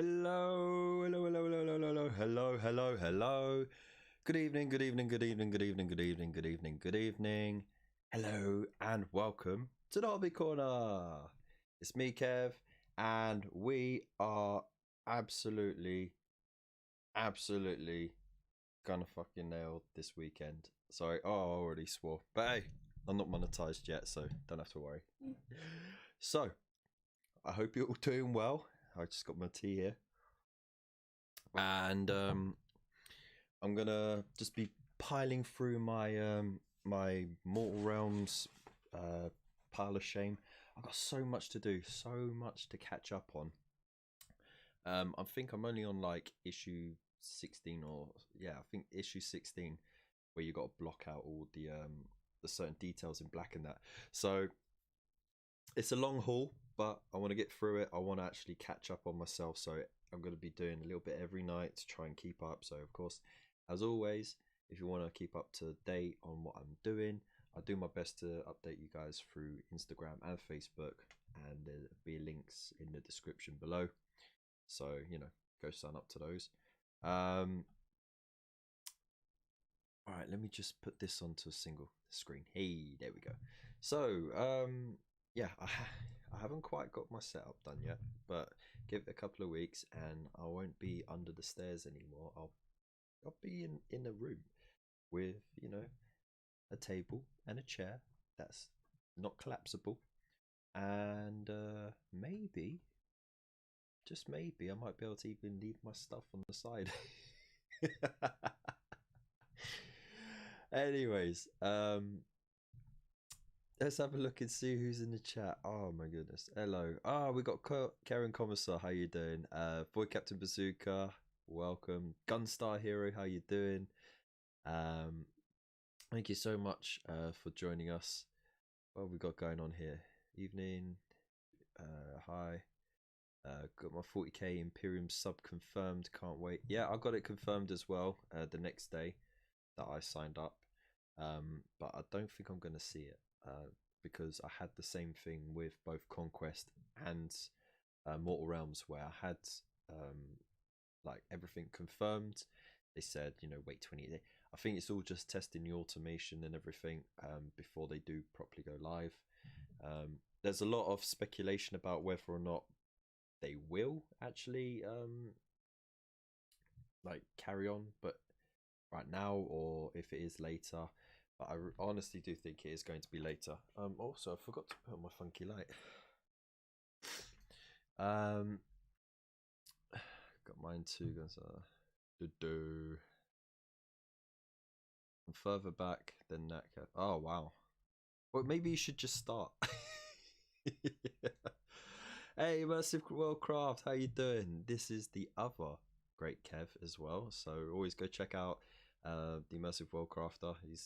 Hello, hello, hello, hello, hello, hello, hello, hello. Good evening, good evening, good evening, good evening, good evening, good evening, good evening. Hello and welcome to the Hobby Corner. It's me, Kev, and we are absolutely gonna fucking nail this weekend. Sorry, I already swore, but hey, I'm not monetized yet, so don't have to worry. So, I hope you're all doing well. I just got my tea here, and I'm gonna just be piling through my my Mortal Realms pile of shame. I've got so much to do, so much to catch up on. I think I'm only on like issue 16, or yeah, I think issue 16, where you got to block out all the certain details in black and that. So it's a long haul, but I want to get through it. I want to actually catch up on myself, so I'm going to be doing a little bit every night to try and keep up. So of course, as always, if you want to keep up to date on what I'm doing, I do my best to update you guys through Instagram and Facebook, and there'll be links in the description below, so you know, go sign up to those. All right, let me just put this onto a single screen. Hey, there we go. So yeah, I haven't quite got my setup done yet, but give it a couple of weeks and I won't be under the stairs anymore. I'll be in a room with, you know, a table and a chair that's not collapsible, and maybe, just maybe, I might be able to even leave my stuff on the side. Anyways, let's have a look and see who's in the chat. Oh my goodness. Hello. We got Karen Commissar. How you doing? Boy Captain Bazooka, welcome. Gunstar Hero, how you doing? Thank you so much for joining us. What have we got going on here? Evening. Hi. Got my 40k Imperium sub confirmed. Can't wait. Yeah, I got it confirmed as well the next day that I signed up. But I don't think I'm going to see it because I had the same thing with both Conquest and Mortal Realms, where I had like everything confirmed. They said, you know, wait 20 days. I think it's all just testing the automation and everything before they do properly go live. There's a lot of speculation about whether or not they will actually like carry on, but right now, or if it is later. But I honestly do think it is going to be later. Also, I forgot to put on my funky light. Got mine too. I'm further back than that. Oh wow. Well, maybe you should just start. Hey, Immersive Worldcraft, how you doing? This is the other great Kev as well, so always go check out the Immersive Worldcrafter. He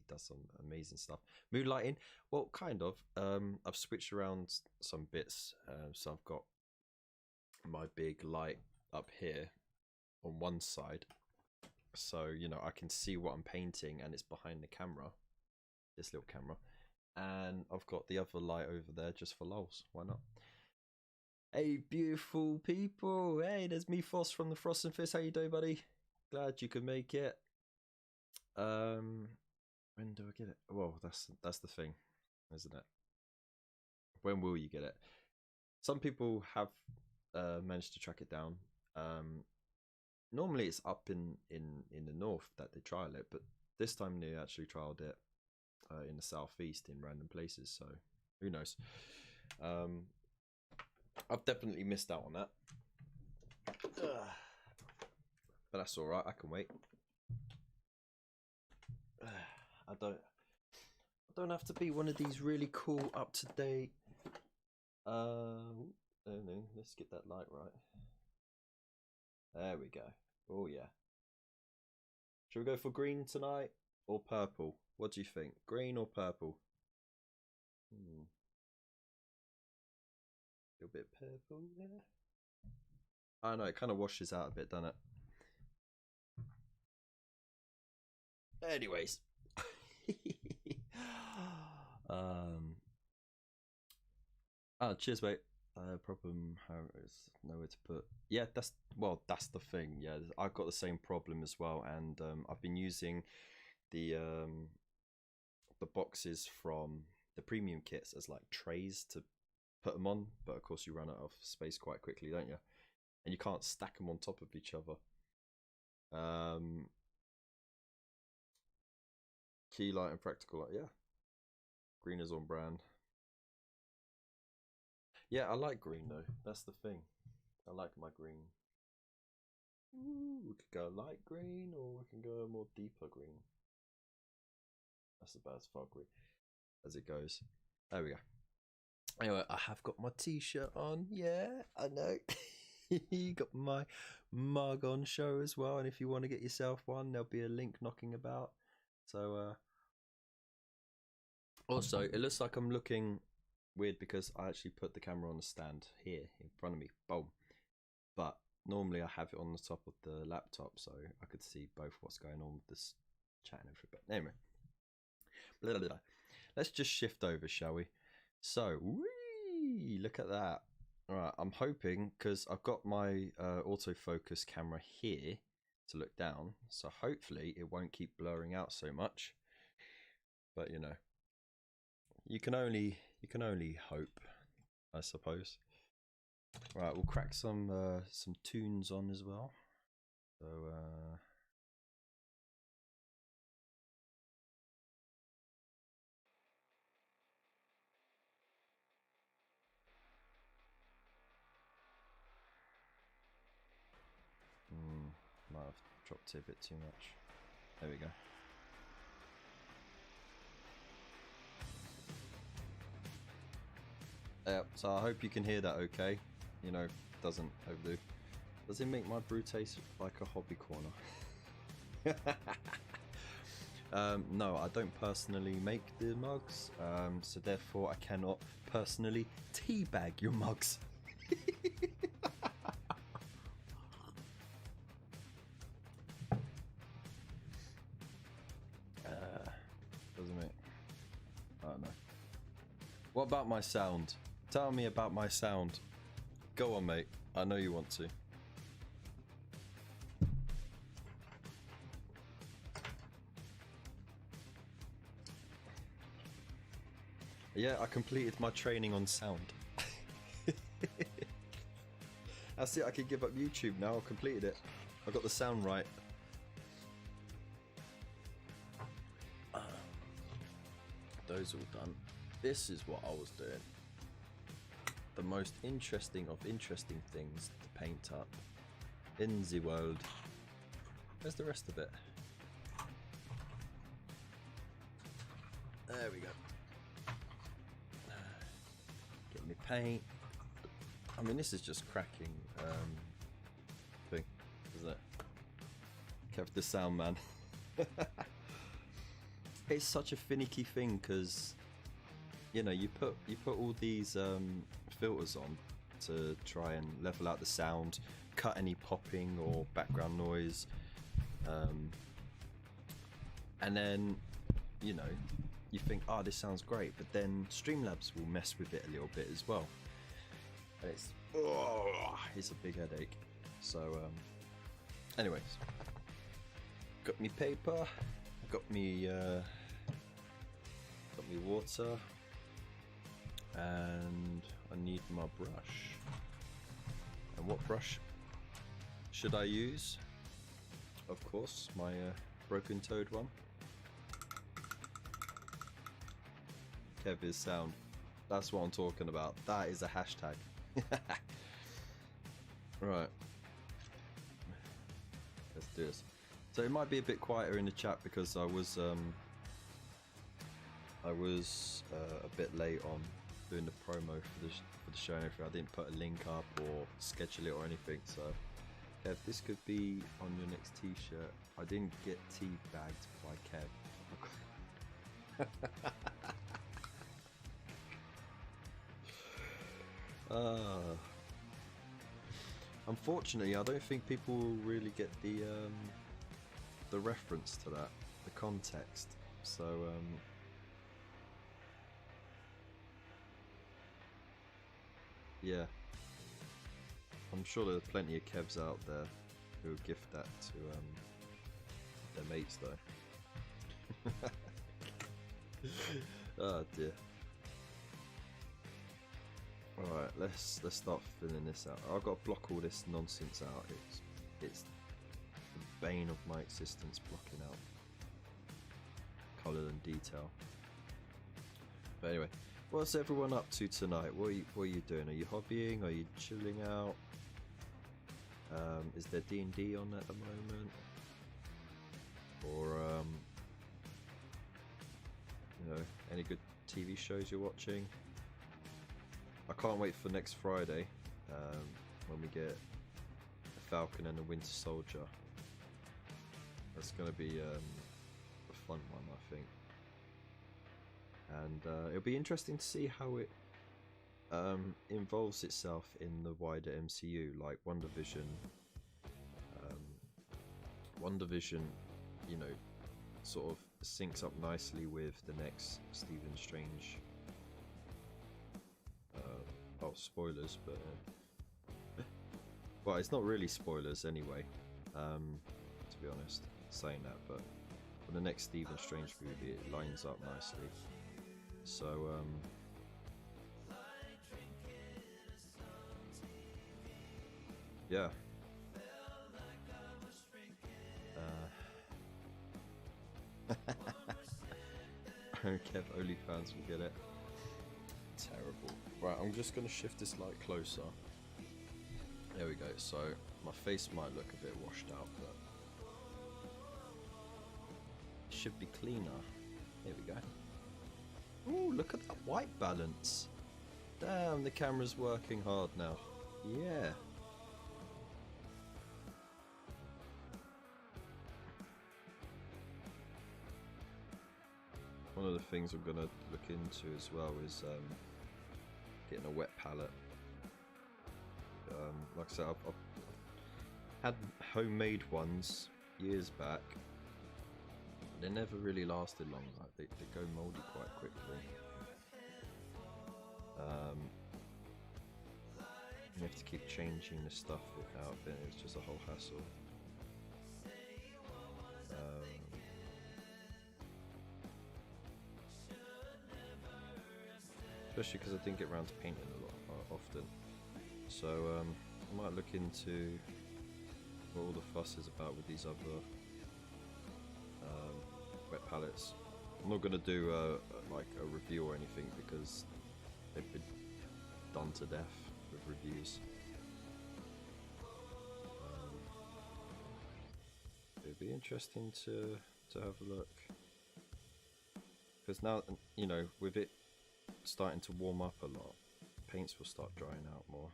does some amazing stuff. Moonlighting, well, kind of. I've switched around some bits, so I've got my big light up here on one side, so you know I can see what I'm painting, and it's behind the camera, this little camera, and I've got the other light over there just for lols. Why not? Hey, beautiful people. Hey, there's me, Foss from the Frost and Fist. How you doing, buddy? Glad you could make it. When do I get it? Well, that's the thing, isn't it? When will you get it? Some people have managed to track it down. Normally it's up in the north that they trial it, but this time they actually trialed it in the southeast in random places, so who knows. I've definitely missed out on that, but that's all right. I can wait. I don't have to be one of these really cool, up to date. Oh no, let's get that light right. There we go. Oh yeah. Should we go for green tonight or purple? What do you think? Green or purple? A little bit purple there. I know, it kind of washes out a bit, doesn't it? Anyways. Oh, cheers, mate. Problem is nowhere to put. Yeah, that's the thing. Yeah, I've got the same problem as well, and I've been using the boxes from the premium kits as like trays to put them on, but of course you run out of space quite quickly, don't you? And you can't stack them on top of each other. Key light and practical light, yeah. Green is on brand. Yeah, I like green though. That's the thing. I like my green. Ooh, we could go light green, or we can go more deeper green. That's about as far green as it goes. There we go. Anyway, I have got my t-shirt on. Yeah, I know. You got my mug on show as well, and if you want to get yourself one, there'll be a link knocking about. So also, it looks like I'm looking weird because I actually put the camera on the stand here in front of me. Boom. But normally I have it on the top of the laptop, so I could see both what's going on with this chat and everything. But anyway, blah, blah, blah. Let's just shift over, shall we? So, whee, look at that. All right, I'm hoping, because I've got my autofocus camera here to look down, so hopefully it won't keep blurring out so much. But you know, you can only hope, I suppose. Right, we'll crack some tunes on as well. So might have dropped it a bit too much. There we go. So I hope you can hear that okay. You know, doesn't overdo. Does it make my brew taste like a hobby corner? No, I don't personally make the mugs, so therefore I cannot personally teabag your mugs. Doesn't it? I don't know. What about my sound? Tell me about my sound. Go on, mate. I know you want to. Yeah, I completed my training on sound. That's it, I can give up YouTube now. I've completed it. I got the sound right. Those all done. This is what I was doing. The most interesting of interesting things to paint up in the world. Where's the rest of it? There we go. Get me paint. I mean, this is just cracking thing, isn't it? Kept the sound, man. It's such a finicky thing because, you know, you put all these filters on to try and level out the sound, cut any popping or background noise, and then, you know, you think, oh, this sounds great, but then Streamlabs will mess with it a little bit as well, and it's a big headache. So anyways, got me paper, got me water, and I need my brush. And what brush should I use? Of course, my broken toed one. Kev is sound. That's what I'm talking about. That is a hashtag. Right. Let's do this. So it might be a bit quieter in the chat because I was a bit late on doing the promo for the show and everything. I didn't put a link up or schedule it or anything. So Kev, this could be on your next t-shirt. I didn't get teabagged by Kev. Unfortunately, I don't think people will really get the reference to that, the context. So . Yeah, I'm sure there's plenty of Kevs out there who will gift that to their mates though. Oh dear. Alright, let's start filling this out. I've got to block all this nonsense out. It's the bane of my existence, blocking out colour and detail. But anyway, what's everyone up to tonight? What are you doing? Are you hobbying? Are you chilling out? Is there D&D on at the moment? Or you know, any good TV shows you're watching? I can't wait for next Friday when we get the Falcon and the Winter Soldier. That's going to be a fun one, I think. And it'll be interesting to see how it involves itself in the wider MCU. Like WandaVision, you know, sort of syncs up nicely with the next Stephen Strange. Oh, spoilers, but well, it's not really spoilers anyway. To be honest, saying that, but for the next Stephen Strange movie, it lines up nicely. So yeah. Kev, OnlyFans will get it. Terrible. Right, I'm just going to shift this light closer. There we go. So my face might look a bit washed out, but it should be cleaner. Here we go. Ooh, look at that white balance. Damn, the camera's working hard now. Yeah. One of the things I'm going to look into as well is getting a wet palette. Like I said, I've had homemade ones years back. They never really lasted long. Like they go mouldy quite quickly. You have to keep changing the stuff out there. It's just a whole hassle. Especially because I didn't get around to painting a lot often. So I might look into what all the fuss is about with these other wet palettes. I'm not going to do like a review or anything because they've been done to death with reviews. It'd be interesting to have a look, because now, you know, with it starting to warm up a lot, paints will start drying out more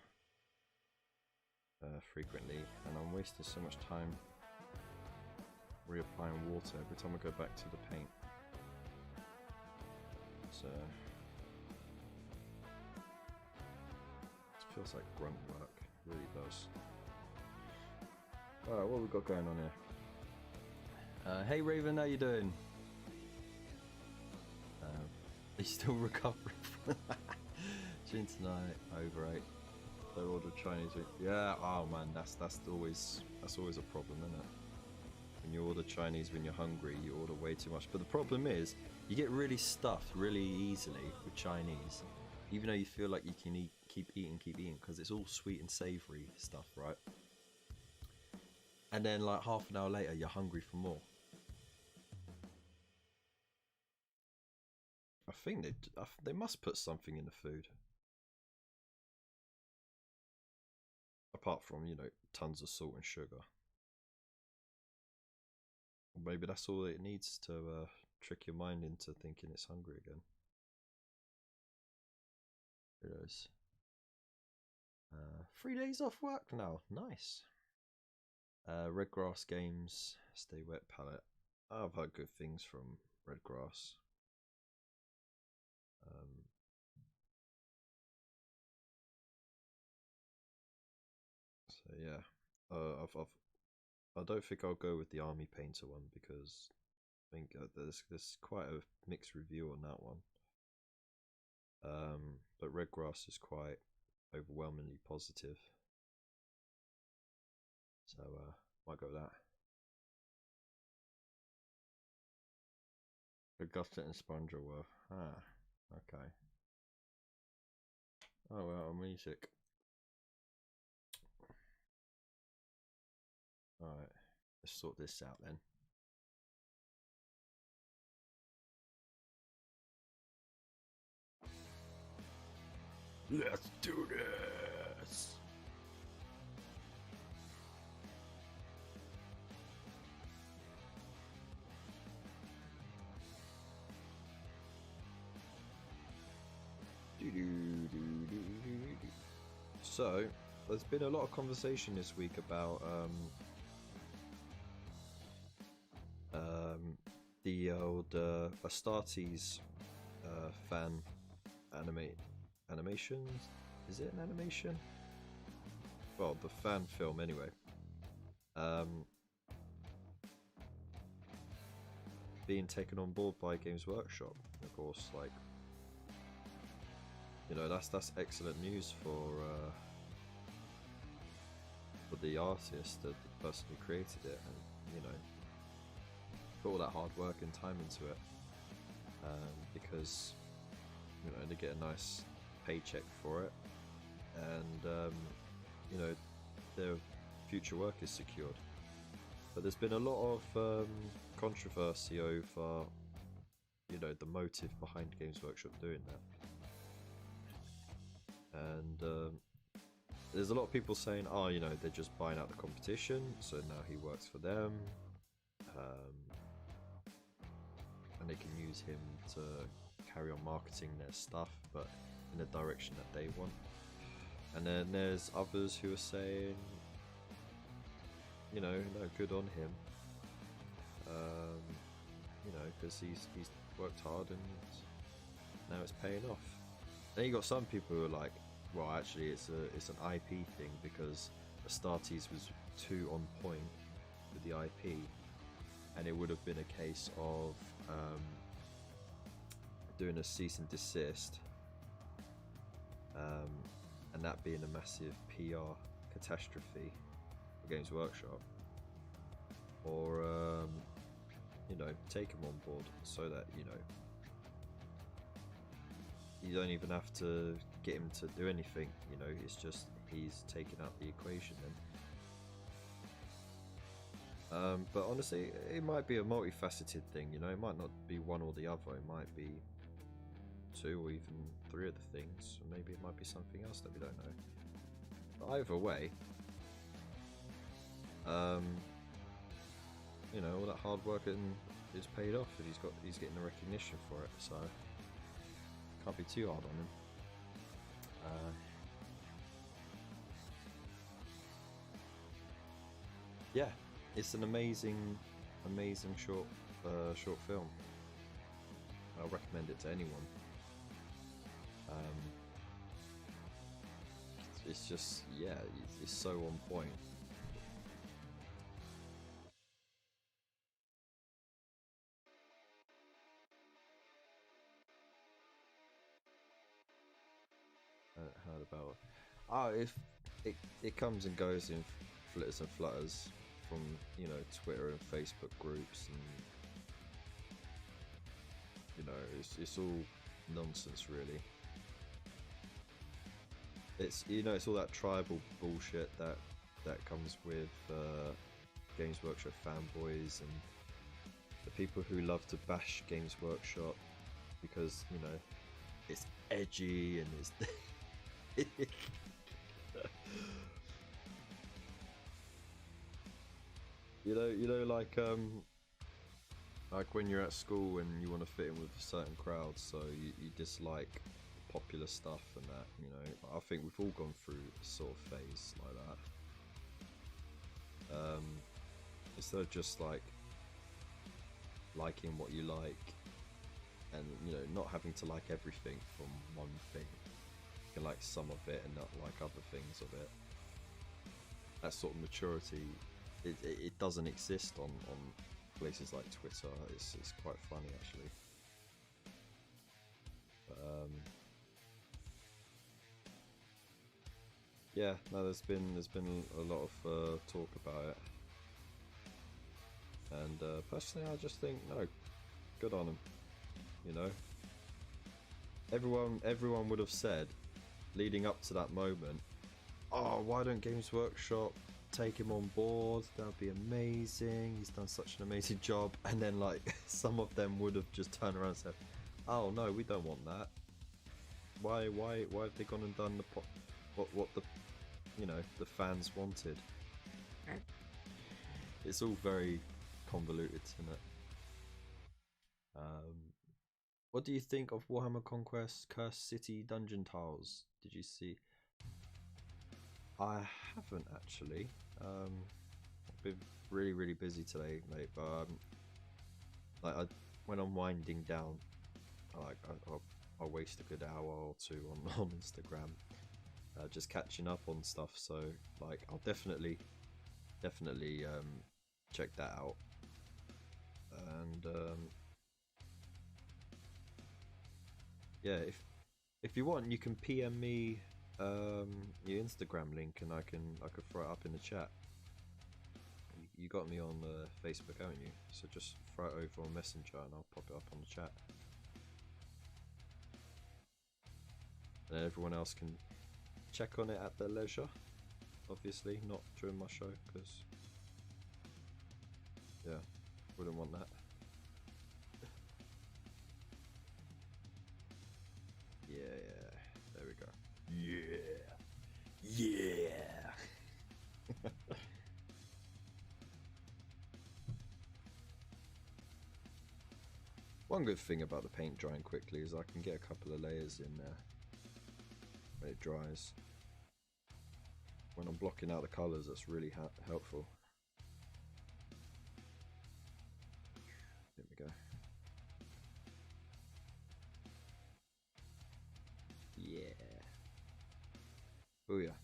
frequently, and I'm wasting so much time reapplying water every time I go back to the paint. So it feels like grunt work, it really does. Alright, what have we got going on here? Hey Raven, how you doing? Are you still recovering from gin tonight? Overate. They ordered Chinese food. Yeah, oh man, that's always a problem, isn't it? When you order Chinese when you're hungry, you order way too much. But the problem is, you get really stuffed really easily with Chinese, even though you feel like you can keep eating, because it's all sweet and savoury stuff, right? And then like half an hour later, you're hungry for more. I think they must put something in the food. Apart from, you know, tons of salt and sugar. Or maybe that's all it needs to trick your mind into thinking it's hungry again. Who knows? 3 days off work now. Nice. Redgrass Games, Stay Wet palette. I've heard good things from Redgrass. So yeah, I don't think I'll go with the Army Painter one because I think there's quite a mixed review on that one. But Redgrass is quite overwhelmingly positive. So might go with that. The Gusset and Sponge are worth. Ah, okay. Oh well, music. Alright, let's sort this out then. Let's do this! So, there's been a lot of conversation this week about the old Astartes fan animation. Is it an animation? Well, the fan film anyway. Being taken on board by Games Workshop, of course. Like, you know, that's excellent news for the artist, the person who created it, and you know, put all that hard work and time into it, because you know they get a nice paycheck for it, and you know their future work is secured. But there's been a lot of controversy over, you know, the motive behind Games Workshop doing that, and there's a lot of people saying, oh, you know, they're just buying out the competition, so now he works for them, and they can use him to carry on marketing their stuff, but in the direction that they want. And then there's others who are saying, you know, no, good on him, you know, because he's worked hard and now it's paying off. Then you got some people who are like, well, actually it's an IP thing, because Astartes was too on point with the IP, and it would have been a case of doing a cease and desist, and that being a massive PR catastrophe for Games Workshop, or you know, take him on board so that, you know, you don't even have to get him to do anything, you know, it's just he's taken out the equation then. But honestly, it might be a multifaceted thing, you know, it might not be one or the other, it might be two or even three of the things, or maybe it might be something else that we don't know. But either way, you know, all that hard work is paid off, and he's getting the recognition for it, so can't be too hard on him. Yeah, it's an amazing short film. I'll recommend it to anyone. It's just, yeah, it's so on point. Heard about if it comes and goes in flitters and flutters from, you know, Twitter and Facebook groups, and you know, it's all nonsense really. It's, you know, it's all that tribal bullshit that comes with Games Workshop fanboys and the people who love to bash Games Workshop because, you know, it's edgy and it's you know, like when you're at school and you want to fit in with a certain crowd, so you dislike popular stuff and that, you know. I think we've all gone through a sort of phase like that. Instead of just like liking what you like, and, you know, not having to like everything from one thing. You can like some of it and not like other things of it. That sort of maturity, it doesn't exist on places like Twitter. It's quite funny actually. But, yeah, no, there's been a lot of talk about it, and personally, I just think no, good on him. You know, everyone would have said, leading up to that moment, oh, why don't Games Workshop take him on board? That'd be amazing. He's done such an amazing job. And then like some of them would have just turned around and said, oh no, we don't want that. Why have they gone and done what the, you know, the fans wanted? It's all very convoluted, isn't it? What do you think of Warhammer Conquest Cursed City dungeon tiles? Did you see? I haven't actually. I've been really busy today, mate. But like when I'm winding down, I'll waste a good hour or two on Instagram, just catching up on stuff. So like I'll definitely check that out. And yeah, if you want, you can PM me your Instagram link, and I could throw it up in the chat. You got me on Facebook, haven't you? So just throw it over on Messenger, and I'll pop it up on the chat. And everyone else can check on it at their leisure. Obviously, not during my show, because yeah, wouldn't want that. Yeah, there we go. Yeah. One good thing about the paint drying quickly is I can get a couple of layers in there when it dries. When I'm blocking out the colours, that's really helpful. There we go. Yeah. Oh yeah.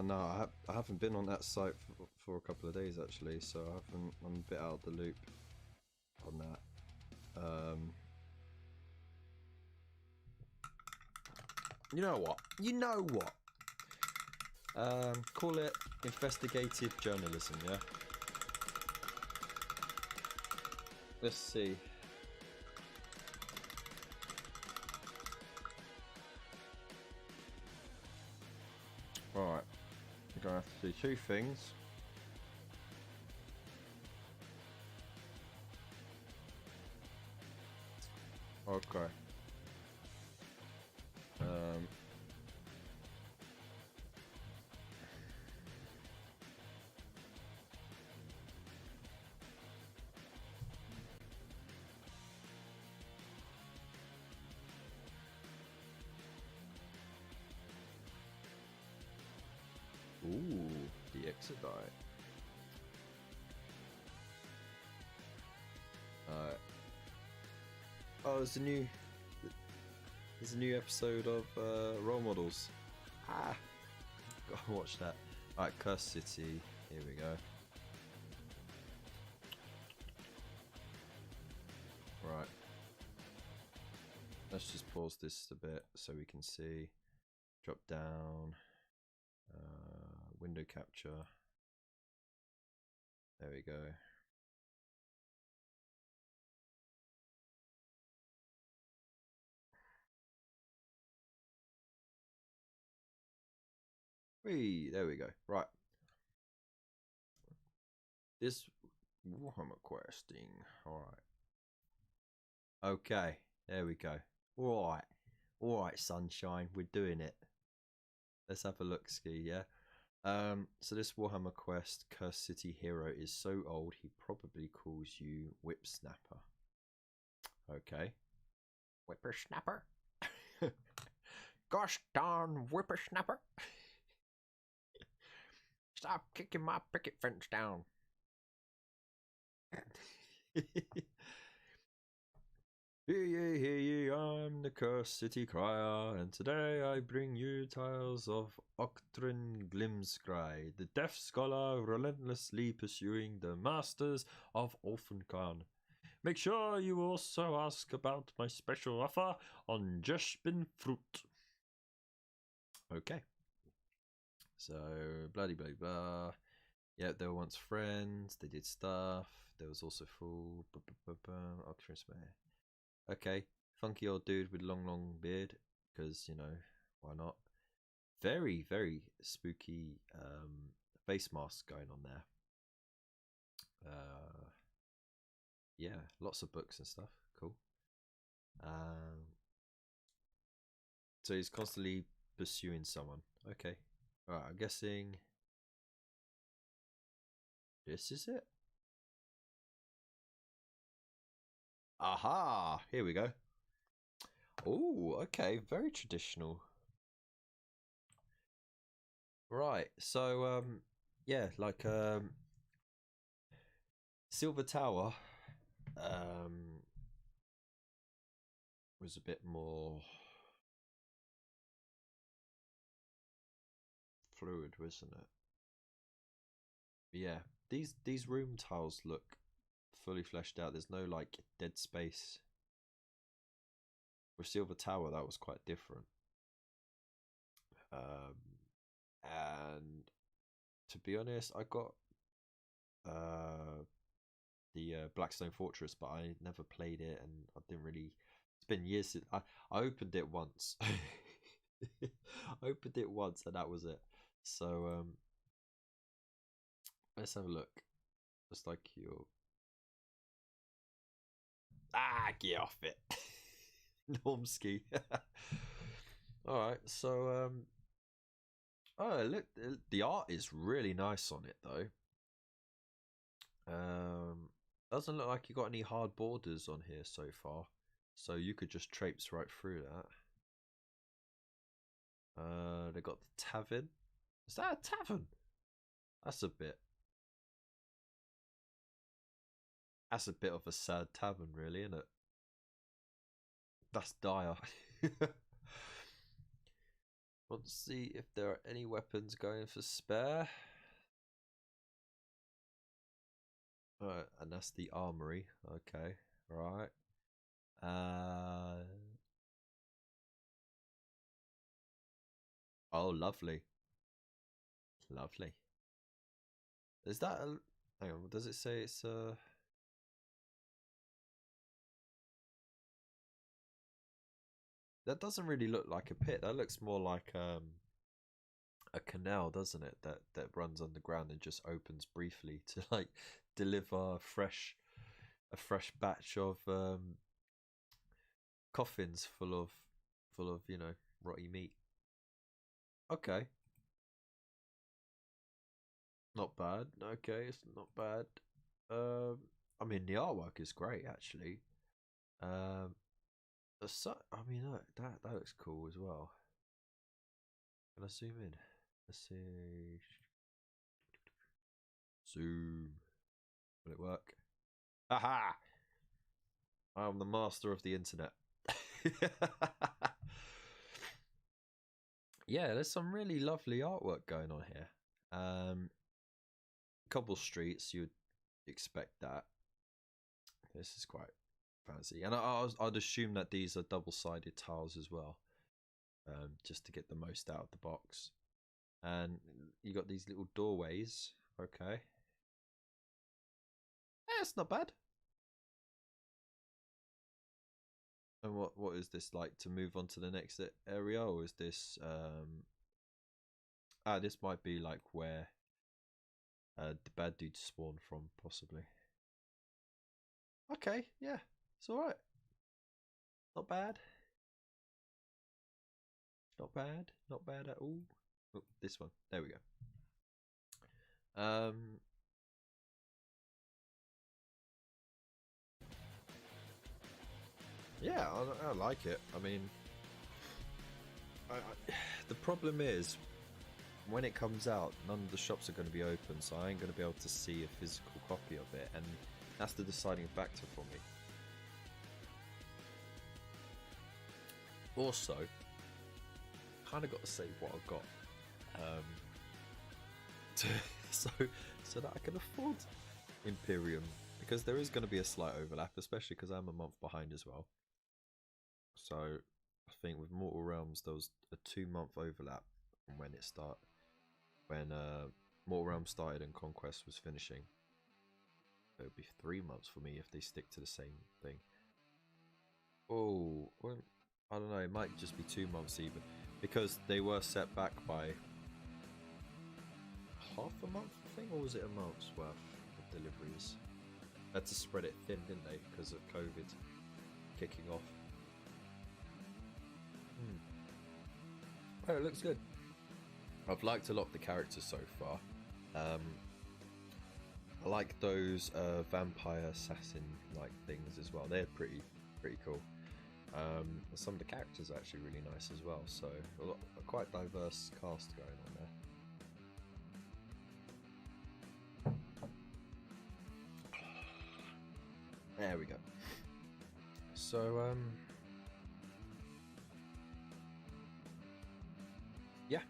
No, I haven't been on that site for a couple of days actually, so I'm a bit out of the loop on that. You know what? Call it investigative journalism, yeah? Let's see. Right, we're gonna have to do two things. Okay. Ooh, the Exodite. Oh, there's a new episode of Role Models. Gotta watch that. Alright, Cursed City. Here we go. Right. Let's just pause this a bit so we can see. Drop down. Window capture. There we go. There we go. Right. This Warhammer questing. Alright. Okay. There we go. Alright. Alright, sunshine. We're doing it. Let's have a look, ski, yeah? So this Warhammer quest, Cursed City hero, is so old he probably calls you Whipsnapper. Okay. Whippersnapper? Gosh darn whippersnapper! Stop kicking my picket fence down. Hear ye, I'm the Cursed City Crier, and today I bring you tales of Octrin Glimscry, the deaf scholar relentlessly pursuing the masters of Orphancon. Make sure you also ask about my special offer on Just Been Fruit. Okay. So, bloody blah blah. Yeah, they were once friends. They did stuff. There was also full. Okay, funky old dude with long beard. Because you know why not? Very spooky face mask going on there. Yeah, lots of books and stuff. Cool. So he's constantly pursuing someone. Okay. Alright, I'm guessing this is it. Aha! Here we go. Oh, okay. Very traditional. Right. So, yeah, like, Silver Tower, was a bit more fluid, wasn't it? But yeah, these room tiles look fully fleshed out. There's no like dead space. With Silver Tower, that was quite different. And to be honest, I got the Blackstone Fortress, but I never played it, and I didn't really. It's been years since I opened it once. I opened it once, and that was it. So let's have a look. Just like you. Get off it. Normski. Alright, so oh look, the art is really nice on it though. Doesn't look like you got any hard borders on here so far, so you could just traipse right through that. They got the tavern. Is that a tavern? That's a bit of a sad tavern, really, isn't it? That's dire. Want to see if there are any weapons going for spare. And that's the armory. Okay, right. Oh, lovely. Lovely. Is that a... Hang on, does it say it's a... That doesn't really look like a pit. That looks more like a canal, doesn't it? That runs underground and just opens briefly to like deliver a fresh batch of coffins full of you know, rotty meat. Okay. Not bad. Okay, it's not bad. I mean the artwork is great actually. I mean that looks cool as well. Can I zoom in? Let's see. Zoom. Will it work? Aha! I'm the master of the internet. Yeah, there's some really lovely artwork going on here. Cobble streets, you'd expect that. This is quite fancy, and I'd assume that these are double-sided tiles as well, just to get the most out of the box. And you got these little doorways. Okay, yeah, it's not bad. And what is this like to move on to the next area, or is this this might be like where the bad dudes spawn from, possibly. Okay, yeah, it's alright. Not bad. Not bad. Not bad at all. Oh, this one. There we go. Yeah, I like it. I mean, the problem is when it comes out, none of the shops are going to be open, so I ain't going to be able to see a physical copy of it, and that's the deciding factor for me. Also, kind of got to save what I've got, so that I can afford Imperium because there is going to be a slight overlap, especially because I'm a month behind as well. So I think with Mortal Realms there was a 2-month overlap from when it started, when Mortal Realms started and Conquest was finishing. It would be 3 months for me if they stick to the same thing. Oh, well, I don't know, it might just be 2 months even, because they were set back by half a month, I think, or was it a month's worth of deliveries? They had to spread it thin, didn't they, because of COVID kicking off. Oh, it looks good. I've liked a lot of the characters so far. I like those vampire assassin like things as well. They're pretty cool. Some of the characters are actually really nice as well. So a quite diverse cast going on there. There we go. So yeah.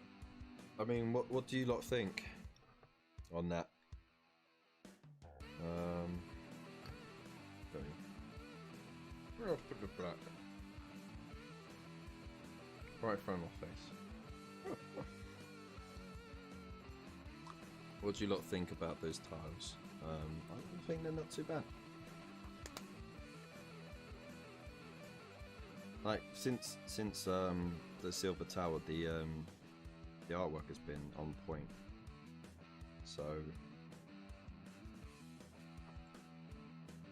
I mean, what do you lot think on that? I'll put the black right in front of my face. What do you lot think about those tiles? I think they're not too bad. Like since the Silver Tower, the artwork has been on point. So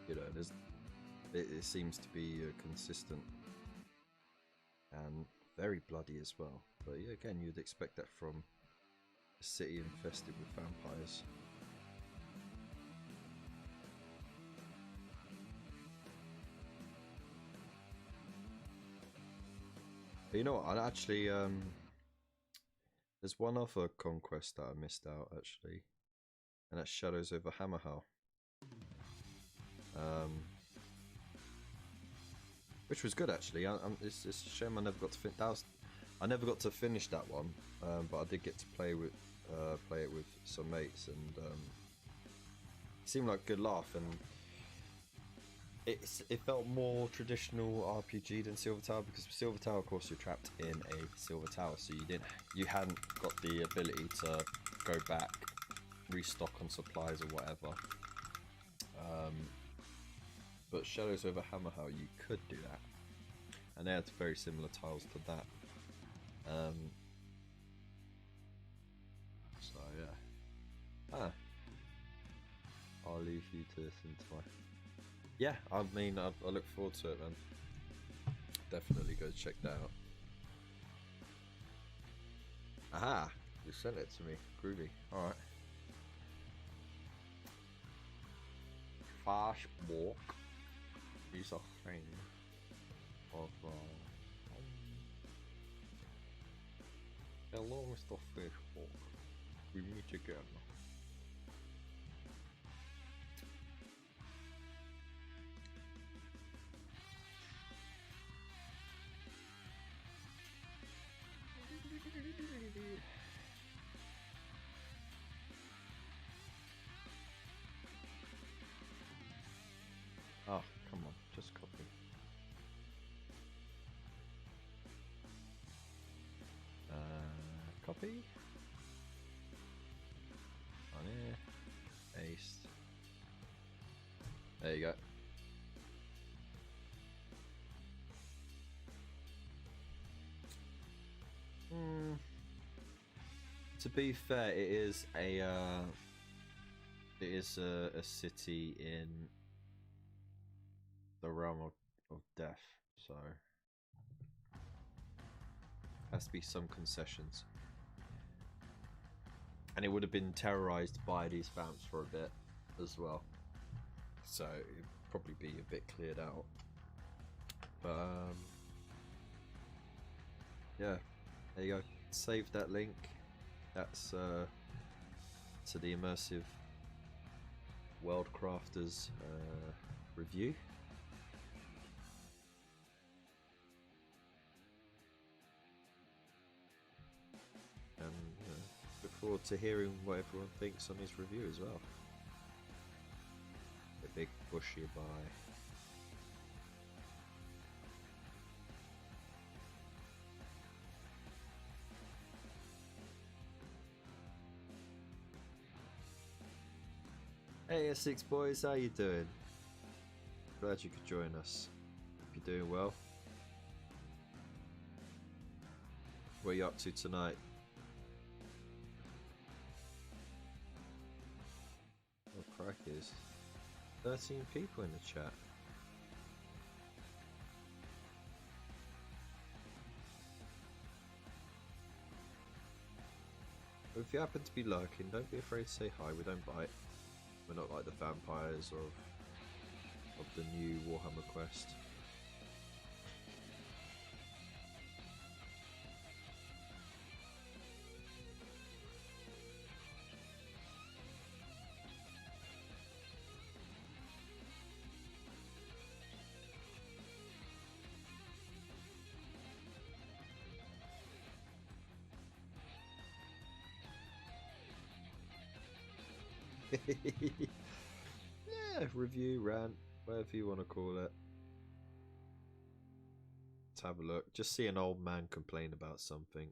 you know, it seems to be consistent and very bloody as well. But yeah, again, you'd expect that from a city infested with vampires. But you know what? I actually there's one other Conquest that I missed out actually, and that's Shadows over Hammerhal. Which was good actually. It's a shame I never got to I never got to finish that one, but I did get to play it with some mates, and it seemed like a good laugh. And it felt more traditional RPG than Silver Tower, because Silver Tower, of course, you're trapped in a Silver Tower, so you hadn't got the ability to go back, restock on supplies or whatever. But Shadows over Hammerhal, you could do that, and they had very similar tiles to that. So yeah, I'll leave you to listen to my. Yeah, I mean, I look forward to it, man. Definitely go check that out. Aha, you sent it to me, groovy. All right. Fast walk is a thing of hello, Mr. Facebook. We meet again. Oh, come on, just copy. Copy. On here. Paste. There you go. To be fair, it is a city in the realm of death, so has to be some concessions. And it would have been terrorized by these vamps for a bit as well, so it'd probably be a bit cleared out. But yeah, there you go. Save that link. That's to the Immersive World Crafters review. And look forward to hearing what everyone thinks on his review as well. But big bushy buy. Hey Essex boys, how you doing? Glad you could join us. Hope you're doing well. What are you up to tonight? Oh crackers. 13 people in the chat. If you happen to be lurking, don't be afraid to say hi, we don't bite. We're not like the vampires of the new Warhammer quest. Yeah, review, rant, whatever you want to call it. Let's have a look. Just see an old man complain about something.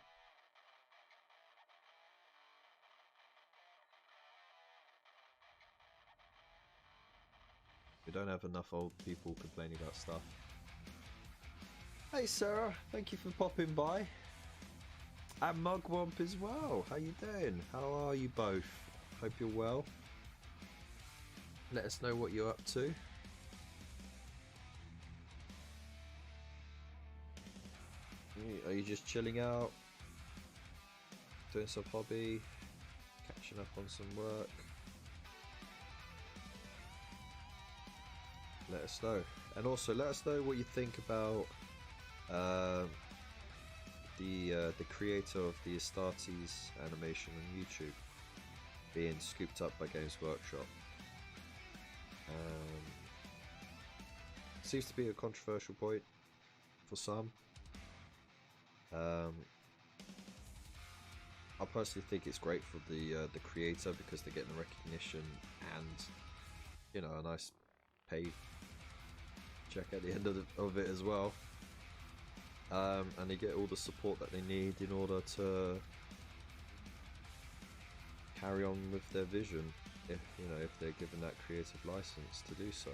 We don't have enough old people complaining about stuff. Hey Sarah, thank you for popping by. And Mugwump as well. How you doing? How are you both? Hope you're well. Let us know what you're up to. Are you just chilling out? Doing some hobby? Catching up on some work? Let us know. And also let us know what you think about the creator of the Astartes animation on YouTube being scooped up by Games Workshop. Seems to be a controversial point for some. I personally think it's great for the creator because they're getting the recognition and, you know, a nice pay check at the end of it as well. And they get all the support that they need in order to carry on with their vision, if they're given that creative license to do so.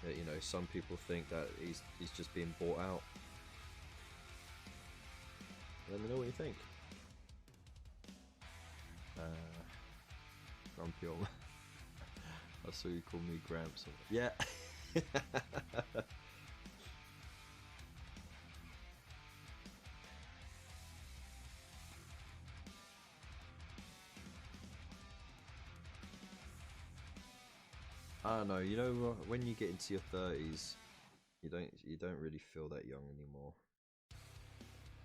You know, some people think that he's just being bought out. Let me know what you think. Grumpy old. I saw you call me Gramps. Yeah. I don't know. You know, when you get into your 30s, you don't really feel that young anymore.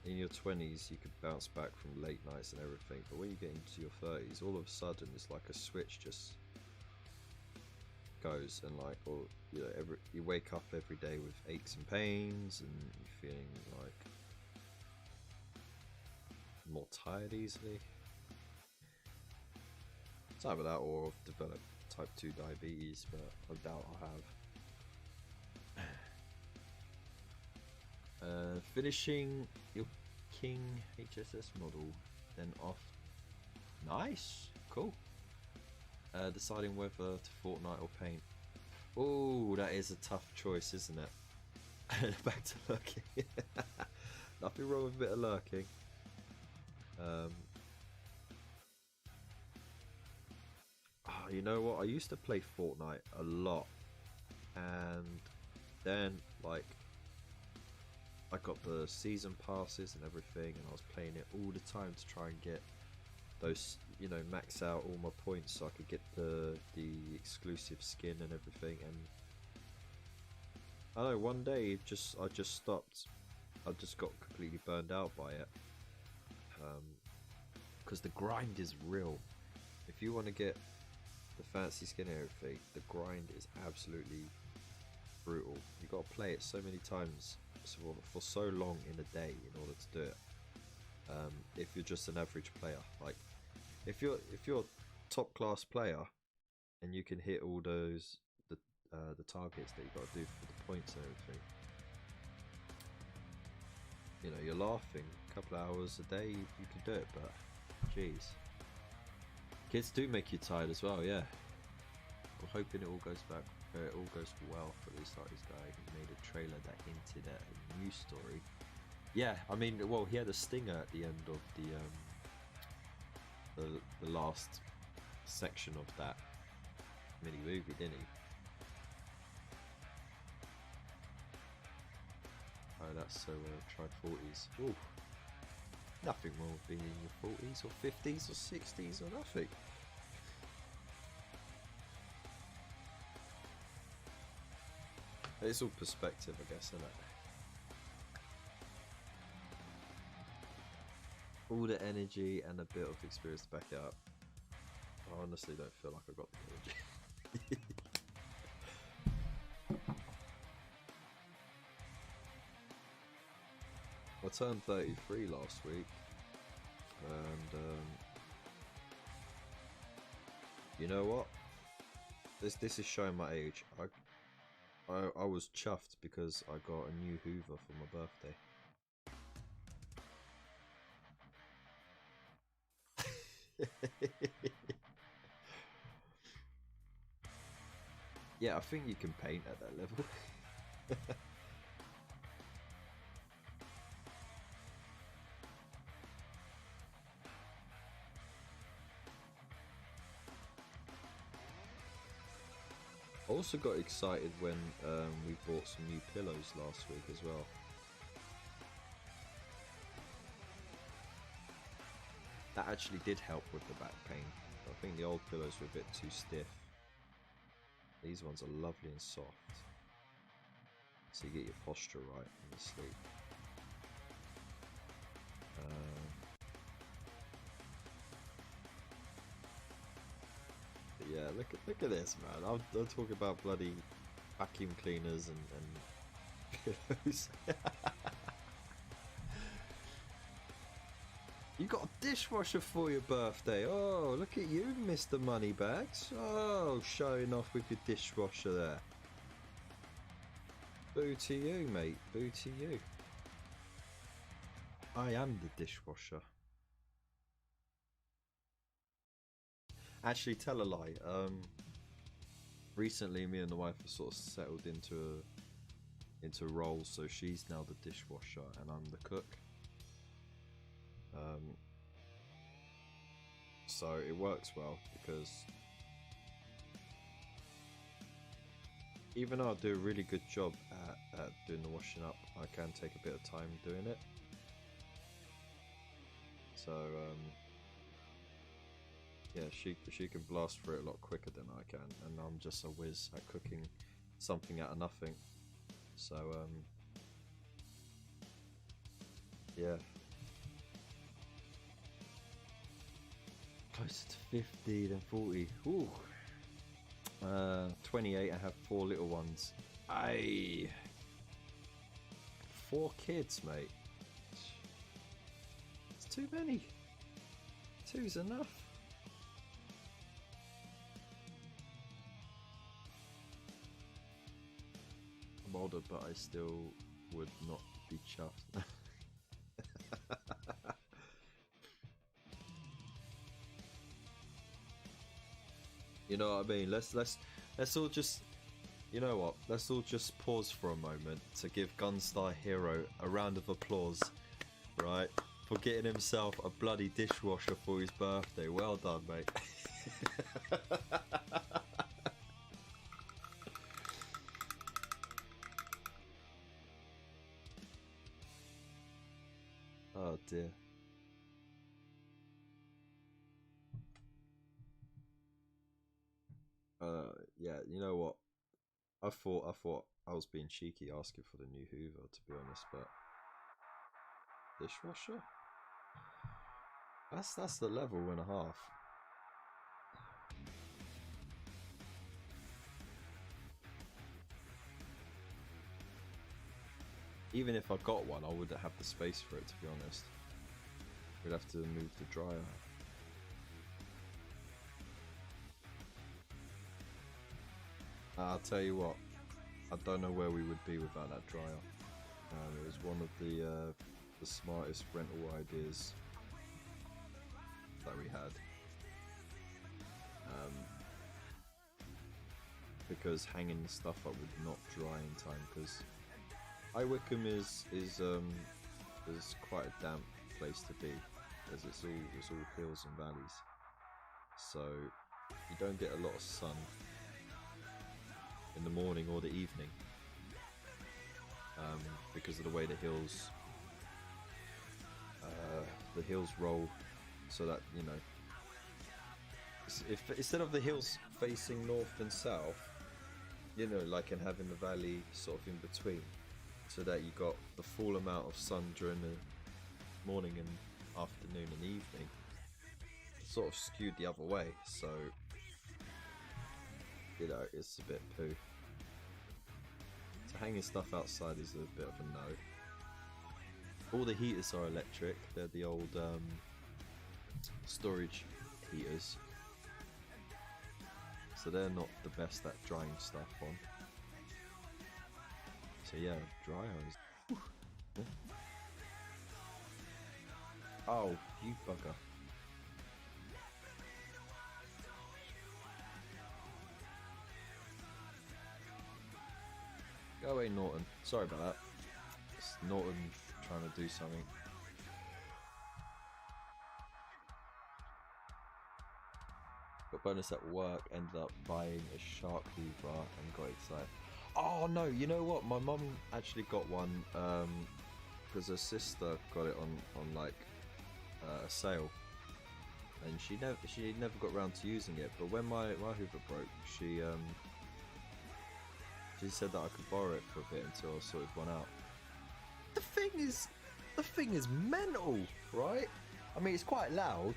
In your 20s, you could bounce back from late nights and everything, but when you get into your 30s, all of a sudden it's like a switch just goes, and like, or you know, you wake up every day with aches and pains, and you're feeling like more tired easily. It's either that or I've developed type 2 diabetes, but I doubt I have. Finishing your King HSS model, then off. Nice, cool. Deciding whether to Fortnite or paint. Oh, that is a tough choice, isn't it? Back to lurking. Nothing wrong with a bit of lurking. You know what? I used to play Fortnite a lot, and then like I got the season passes and everything, and I was playing it all the time to try and get those, you know, max out all my points so I could get the exclusive skin and everything. And I don't know, one day I just stopped. I just got completely burned out by it, because the grind is real. If you want to get the fancy skin and everything, the grind is absolutely brutal. You got to play it so many times for so long in a day in order to do it. If you're just an average player, like if you're a top class player and you can hit all those the targets that you got to do for the points and everything. You know, you're laughing. A couple of hours a day, you can do it, but jeez, kids do make you tired as well. Yeah, I'm hoping it all goes back. It all goes well for this artist guy who made a trailer that hinted at a news story. Yeah, I mean, well, he had a stinger at the end of the last section of that mini movie, didn't he? Oh, that's so tried 40s. Ooh, nothing wrong with being in your 40s or 50s or 60s or nothing. It's all perspective, I guess, isn't it? All the energy and a bit of experience to back it up. I honestly don't feel like I got the energy. I turned 33 last week, and you know what? This is showing my age. I was chuffed because I got a new Hoover for my birthday. Yeah, I think you can paint at that level. I also got excited when we bought some new pillows last week as well. That actually did help with the back pain. I think the old pillows were a bit too stiff. These ones are lovely and soft, so you get your posture right in your sleep. But yeah, look at this, man. I'll talk about bloody vacuum cleaners and pillows. You got a dishwasher for your birthday. Oh, look at you, Mr. Moneybags. Oh, showing off with your dishwasher there. Boo to you, mate. Boo to you. I am the dishwasher. Actually, tell a lie. Recently, me and the wife have sort of settled into roles. So she's now the dishwasher, and I'm the cook. So it works well because even though I do a really good job at doing the washing up, I can take a bit of time doing it. So yeah, she can blast through it a lot quicker than I can, and I'm just a whiz at cooking something out of nothing. So yeah. Closer to 50 than 40. Ooh. 28, I have 4 little ones. 4 kids, mate. It's too many. 2's enough. I'm older, but I still would not be chuffed. You know what I mean? Let's all just, you know what? Let's all just pause for a moment to give Gunstar Hero a round of applause, right? For getting himself a bloody dishwasher for his birthday. Well done, mate. Oh dear. Yeah, you know what? I thought I was being cheeky asking for the new Hoover, to be honest, but dishwasher? That's the level and a half. Even if I got one, I wouldn't have the space for it, to be honest. We'd have to move the dryer. I'll tell you what, I don't know where we would be without that dryer. It was one of the smartest rental ideas that we had. Because hanging the stuff up would not dry in time. Because High Wycombe is quite a damp place to be, as it's all hills and valleys. So you don't get a lot of sun in the morning or the evening, because of the way the hills roll, so that, you know, if instead of the hills facing north and south, you know, like, and having the valley sort of in between, so that you got the full amount of sun during the morning and afternoon and evening, sort of skewed the other way. So, you know, it's a bit poo. So hanging stuff outside is a bit of a no. All the heaters are electric. They're the old storage heaters, so they're not the best at drying stuff on. So yeah, dryer is... Oh, you bugger. Go away, Norton. Sorry about that. It's Norton trying to do something. Got bonus at work, ended up buying a shark hoover and got excited. Oh no, you know what? My mum actually got one because her sister got it on like a sale, and she never got around to using it. But when my hoover broke, she said that I could borrow it for a bit until I sorted one out. The thing is mental, right? I mean, it's quite loud,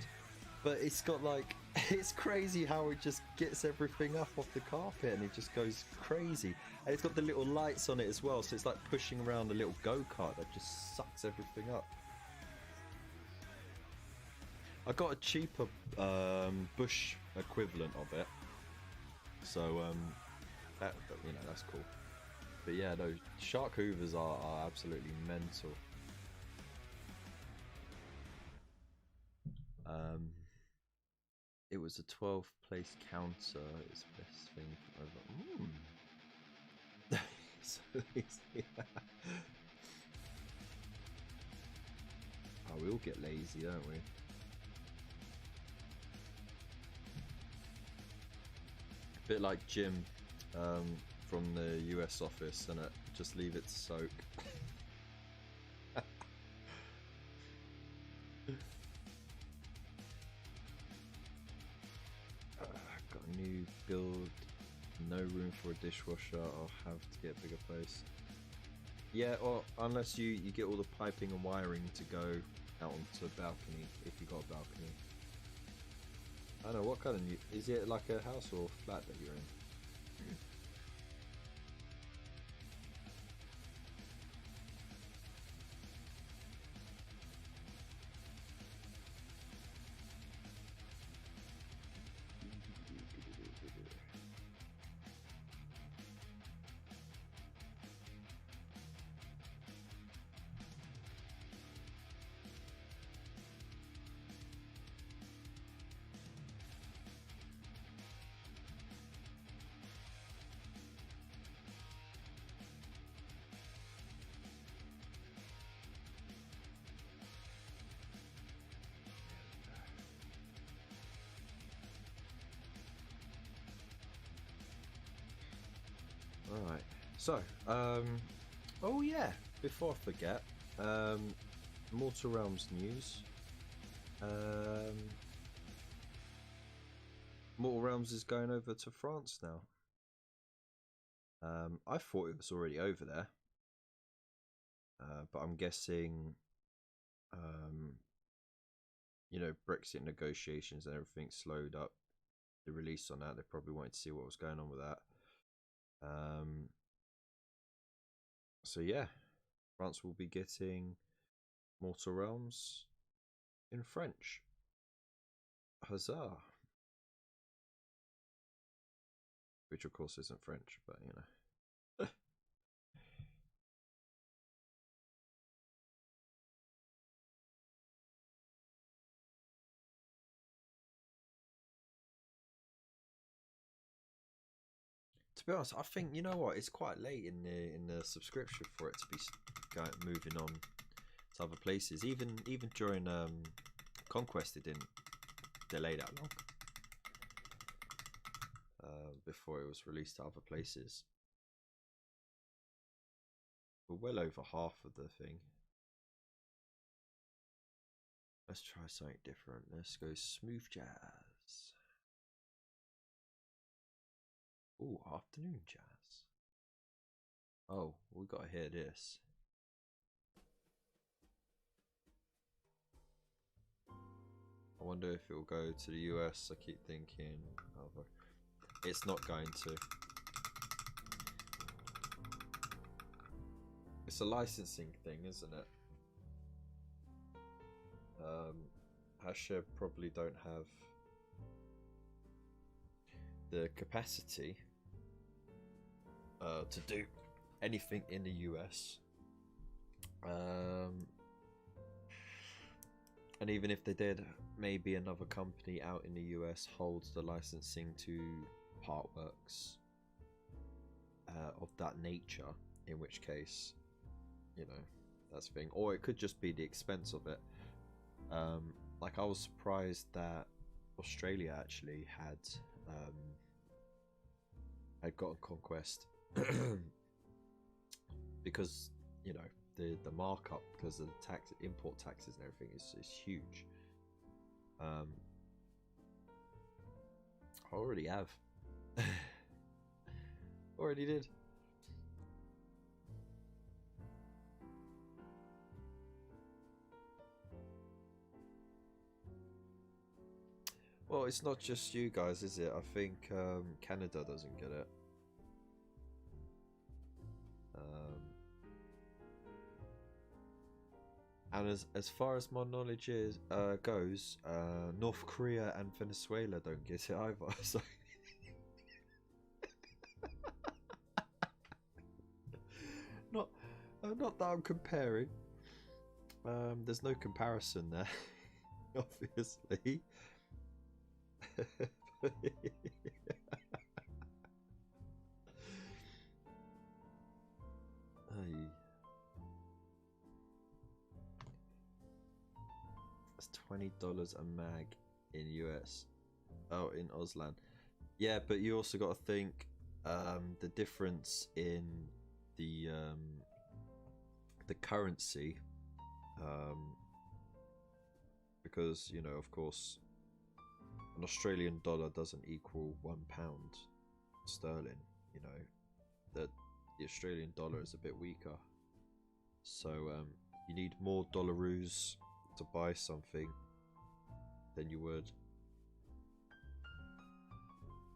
but it's got like, it's crazy how it just gets everything up off the carpet and it just goes crazy. And it's got the little lights on it as well, so it's like pushing around a little go-kart that just sucks everything up. I got a cheaper bush equivalent of it, so that, you know, that's cool. But yeah, those shark hoovers are absolutely mental. It was a 12 place counter. It's the best thing over. So easy. Oh, we all get lazy, don't we? A bit like Jim from the US office, and just leave it to soak. Got a new build, no room for a dishwasher. I'll have to get a bigger place. Yeah, or unless you get all the piping and wiring to go out onto a balcony, if you got a balcony. I don't know, what kind of new... Is it like a house or a flat that you're in? Alright, so, oh yeah, before I forget, Mortal Realms news. Mortal Realms is going over to France now. I thought it was already over there, but I'm guessing, you know, Brexit negotiations and everything slowed up the release on that. They probably wanted to see what was going on with that. So yeah, France will be getting Mortal Realms in French. Huzzah! which of course isn't French, but you know. To be honest, I think, you know what, it's quite late in the subscription for it to be moving on to other places. Even during Conquest, it didn't delay that long before it was released to other places. We're well over half of the thing. Let's try something different. Let's go smooth jazz. Oh, afternoon jazz. Oh, we gotta hear this. I wonder if it will go to the US. I keep thinking, oh, it's not going to. It's a licensing thing, isn't it? Hasher probably don't have the capacity to do anything in the US. And even if they did, maybe another company out in the US holds the licensing to artworks of that nature, in which case, you know, that's the thing. Or it could just be the expense of it. Like, I was surprised that Australia actually had gotten Conquest because, you know, the markup, because of the tax, import taxes and everything is huge. I already have. Already did. Well, it's not just you guys, is it? I think Canada doesn't get it. And as far as my knowledge goes, North Korea and Venezuela don't get it either. So not that I'm comparing. There's no comparison there, obviously. That's $20 a mag in US. Oh, in Auslan. Yeah, but you also got to think the difference in the currency, because, you know, of course, an Australian dollar doesn't equal £1 sterling. You know, the Australian dollar is a bit weaker, so you need more dollaroos to buy something than you would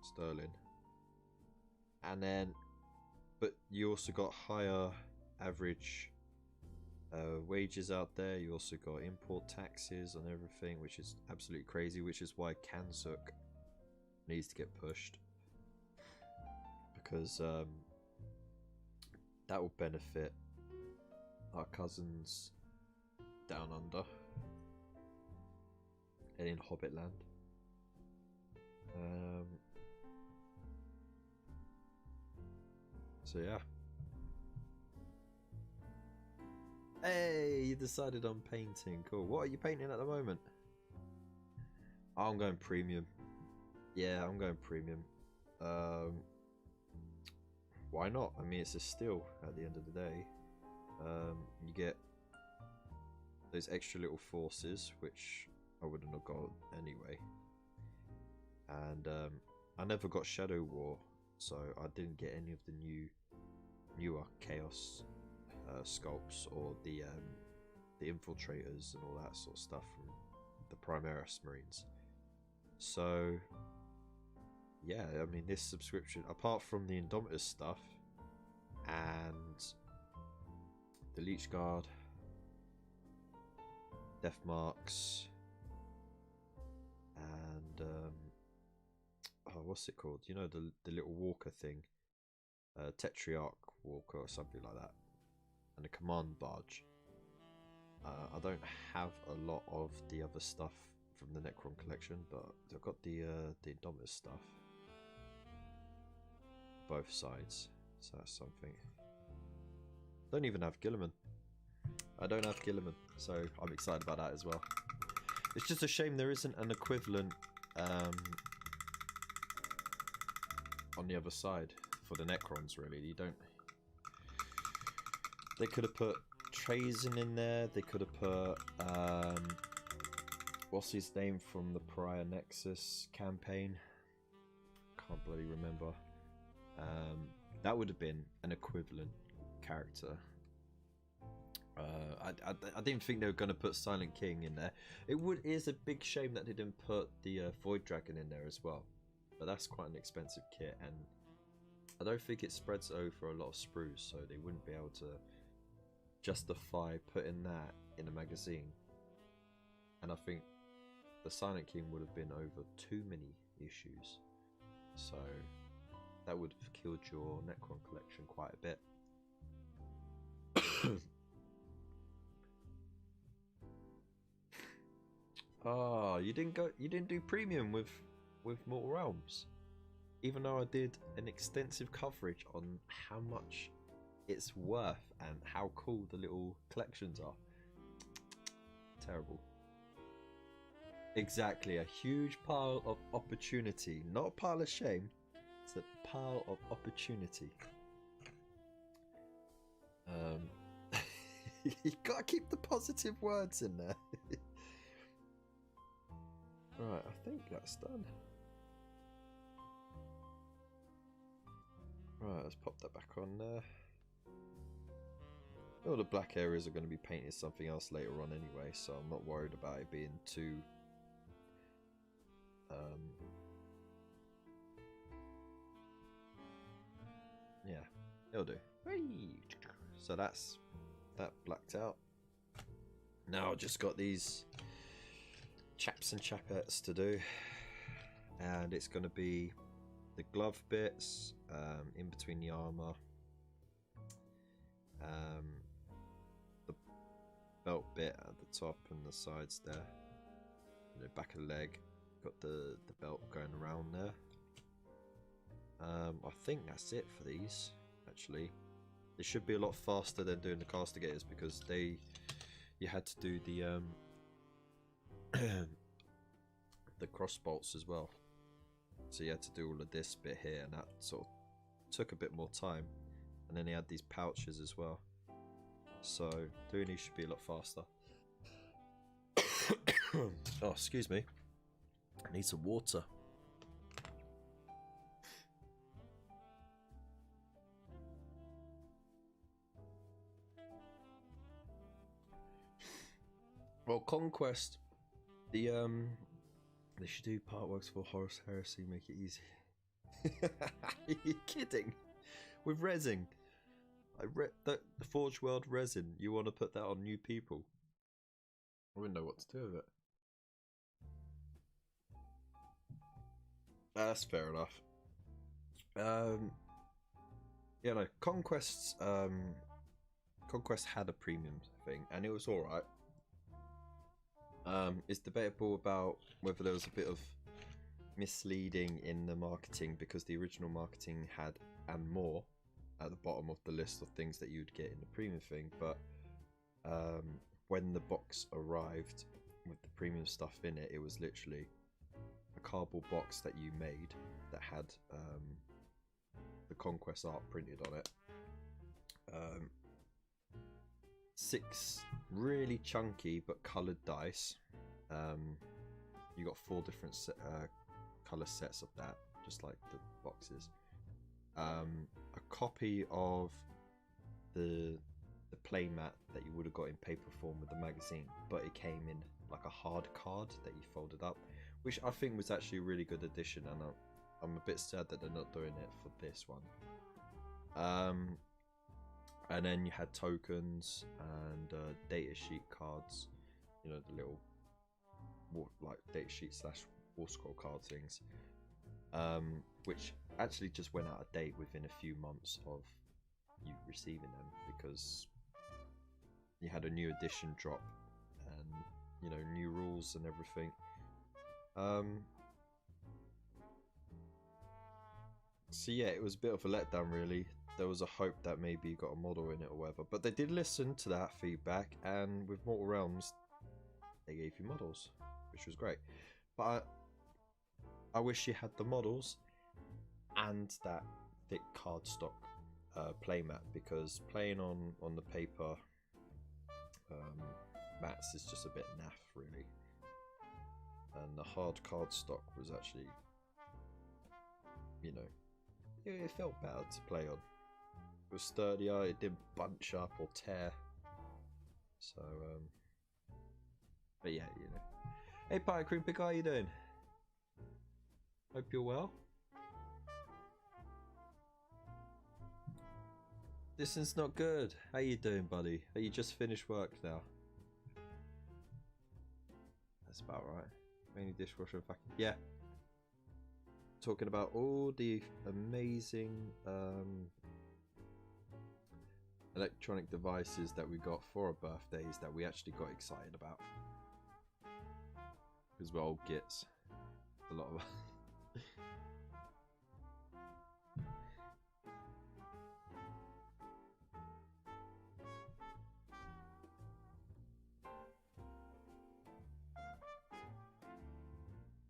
sterling. And then, but you also got higher average wages out there. You also got import taxes on everything, which is absolutely crazy, which is why Kansuk needs to get pushed, because that will benefit our cousins down under and in Hobbitland. So yeah. Hey, you decided on painting. Cool. What are you painting at the moment? Oh, I'm going premium. Yeah, I'm going premium. Why not? I mean, it's a steal at the end of the day. You get those extra little forces, which I wouldn't have got anyway. And I never got Shadow War, so I didn't get any of the newer Chaos sculpts, or the infiltrators and all that sort of stuff from the Primaris Marines. So yeah, I mean, this subscription, apart from the Indomitus stuff and the Leech Guard, Death Marks, and oh, what's it called? You know, the little walker thing, Tetrarch walker or something like that, and a command barge. I don't have a lot of the other stuff from the Necron collection, but I've got the Indominus stuff, both sides, so that's something. Don't even have Gilliman. I don't have Gilliman, so I'm excited about that as well. It's just a shame there isn't an equivalent on the other side for the Necrons. Really, you don't. They could have put Trazen in there. They could have put what's his name from the Pariah Nexus campaign? Can't bloody remember. That would have been an equivalent character. I didn't think they were going to put Silent King in there. It is a big shame that they didn't put the Void Dragon in there as well. But that's quite an expensive kit, and I don't think it spreads over a lot of sprues, so they wouldn't be able to justify putting that in a magazine. And I think the Silent King would have been over too many issues, so that would have killed your Necron collection quite a bit. Oh, you didn't do premium with Mortal Realms, even though I did an extensive coverage on how much it's worth and how cool the little collections are. Terrible. Exactly, a huge pile of opportunity, not a pile of shame. It's a pile of opportunity. You gotta keep the positive words in there. Right, I think that's done. Right, let's pop that back on there. All the black areas are going to be painted something else later on anyway, so I'm not worried about it being too yeah, it'll do. So that's that blacked out. Now I've just got these chaps and chapettes to do, and it's going to be the glove bits in between the armor, the belt bit at the top and the sides there, you know, back of the leg, got the belt going around there. I think that's it for these. Actually, they should be a lot faster than doing the castigators, because you had to do the the cross bolts as well, so you had to do all of this bit here, and that sort of took a bit more time. And then they had these pouches as well, so doing these should be a lot faster. Oh, excuse me, I need some water. Well, Conquest, they should do part works for Horus Heresy, make it easy. Are you kidding? With resin, the Forge World resin, you want to put that on new people? I wouldn't know what to do with it. That's fair enough. Yeah, no, Conquest had a premium thing, and it was alright. It's debatable about whether there was a bit of misleading in the marketing, because the original marketing had "and more" at the bottom of the list of things that you'd get in the premium thing, but when the box arrived with the premium stuff in it, it was literally a cardboard box that you made that had the Conquest art printed on it. 6 really chunky but coloured dice. You got 4 different colour sets of that, just like the boxes. A copy of the playmat that you would have got in paper form with the magazine, but it came in like a hard card that you folded up, which I think was actually a really good addition, and I'm a bit sad that they're not doing it for this one. And then you had tokens and data sheet cards, you know, the little like data sheet / war scroll card things. which actually just went out of date within a few months of you receiving them, because you had a new edition drop and, you know, new rules and everything. So yeah, it was a bit of a letdown really. There was a hope that maybe you got a model in it or whatever, but they did listen to that feedback, and with Mortal Realms they gave you models, which was great. But I wish you had the models and that thick cardstock playmat, because playing on the paper mats is just a bit naff really, and the hard cardstock was actually, you know, it felt better to play on. It was sturdier, it didn't bunch up or tear. So but yeah, you know. Hey Pirate Cream Pig, how you doing? Hope you're well. Distance not good. How you doing, buddy? Are you just finished work now? That's about right. Mainly dishwasher and vacuum. Yeah. Talking about all the amazing electronic devices that we got for our birthdays that we actually got excited about. Because we're old gits. A lot of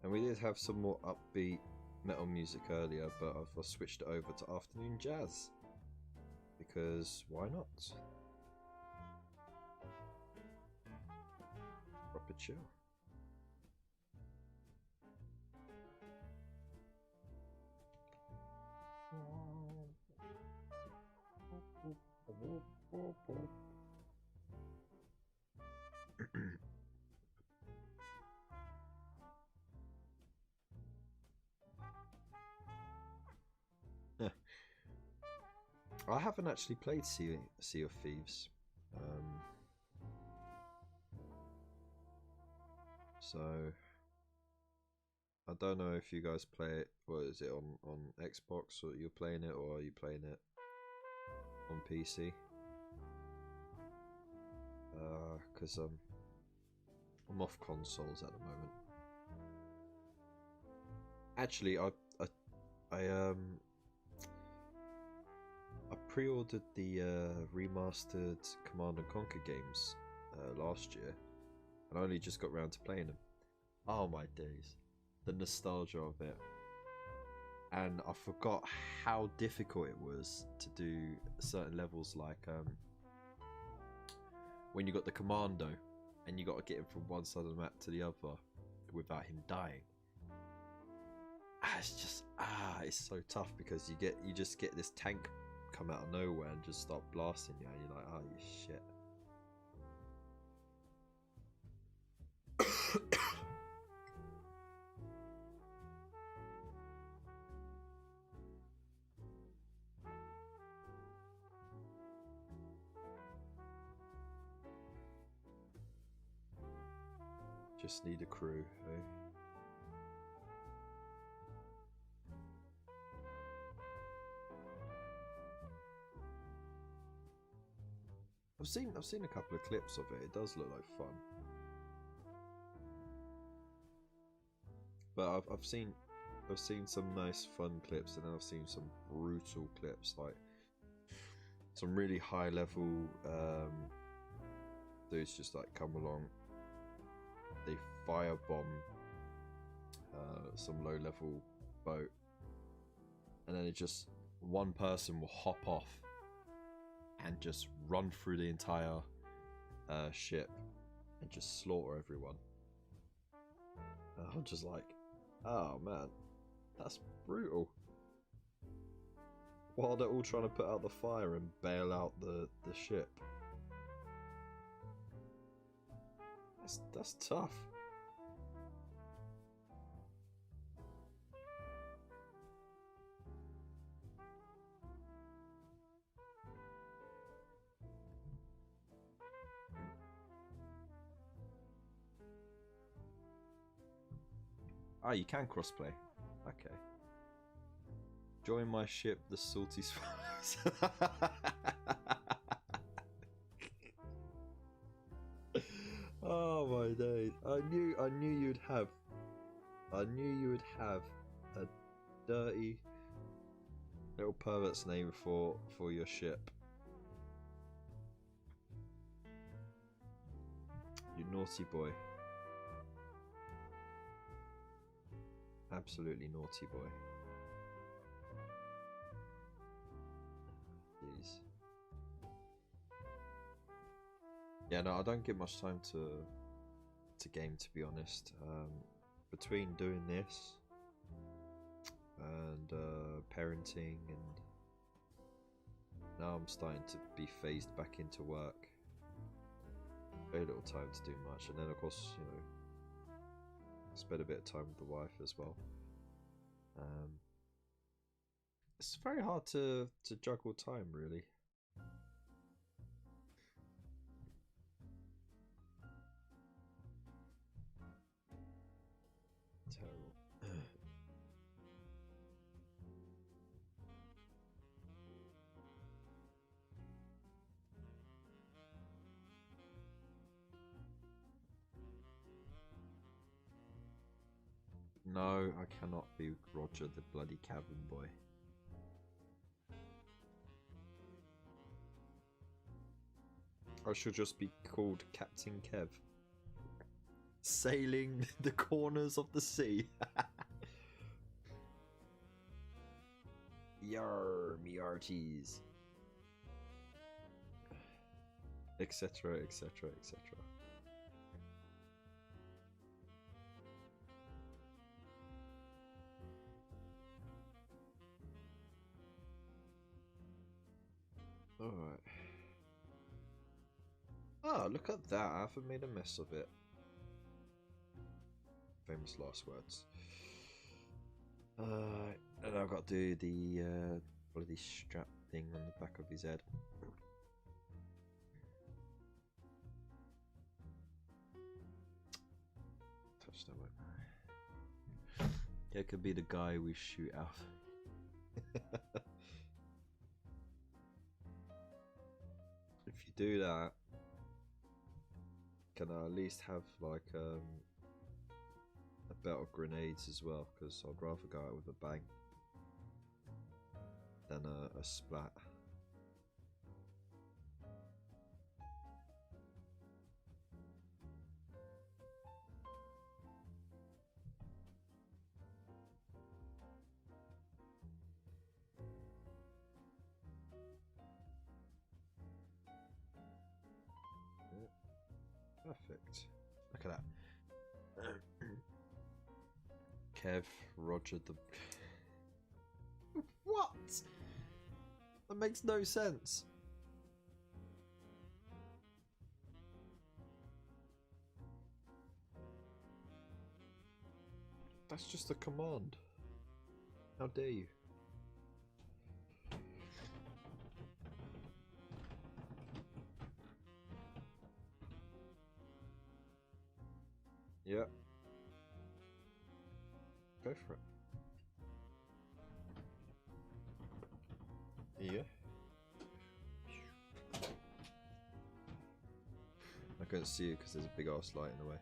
and we did have some more upbeat metal music earlier, but I've switched it over to afternoon jazz. Because why not? Proper chill. I haven't actually played Sea of Thieves, so I don't know if you guys play it. What is it on Xbox, or you're playing it, or are you playing it on PC? Because I'm off consoles at the moment. Actually, I pre-ordered the remastered Command & Conquer games last year, and I only just got around to playing them. Oh my days, the nostalgia of it. And I forgot how difficult it was to do certain levels, like when you got the commando and you got to get him from one side of the map to the other without him dying. It's just it's so tough, because you just get this tank come out of nowhere and just start blasting you, and you're like, oh you shit. Just need a crew, eh? I've seen a couple of clips of it. It does look like fun, but I've seen some nice fun clips, and then I've seen some brutal clips, like some really high level dudes just like come along, they firebomb some low level boat, and then it just one person will hop off and just run through the entire ship and just slaughter everyone. And I'm just like, oh man, that's brutal. While they're all trying to put out the fire and bail out the ship. That's tough. Oh, you can crossplay. Okay. Join my ship, the Salty Swallows. Oh my days! I knew you'd have a dirty little pervert's name for your ship. You naughty boy. Absolutely naughty boy. Jeez. Yeah, no, I don't get much time to game, to be honest. Between doing this and parenting, and now I'm starting to be phased back into work. Very little time to do much, and then of course, you know, spend a bit of time with the wife as well. It's very hard to juggle time, really. Terrible. No, I cannot be Roger the bloody cabin boy. I should just be called Captain Kev. Sailing the corners of the sea. Yar, me arties. Etc, etc, etc. Alright. Ah, look at that. I haven't made a mess of it. Famous last words. And I've got to do the bloody strap thing on the back of his head. Touch that one. Yeah, it could be the guy we shoot out. If you do that, can I at least have like a belt of grenades as well? Because I'd rather go out with a bang than a splat. Perfect. Look at that. Kev, Roger the... What? That makes no sense. That's just a command. How dare you? Yeah. Go for it. Yeah. I couldn't see you because there's a big ass light in the way.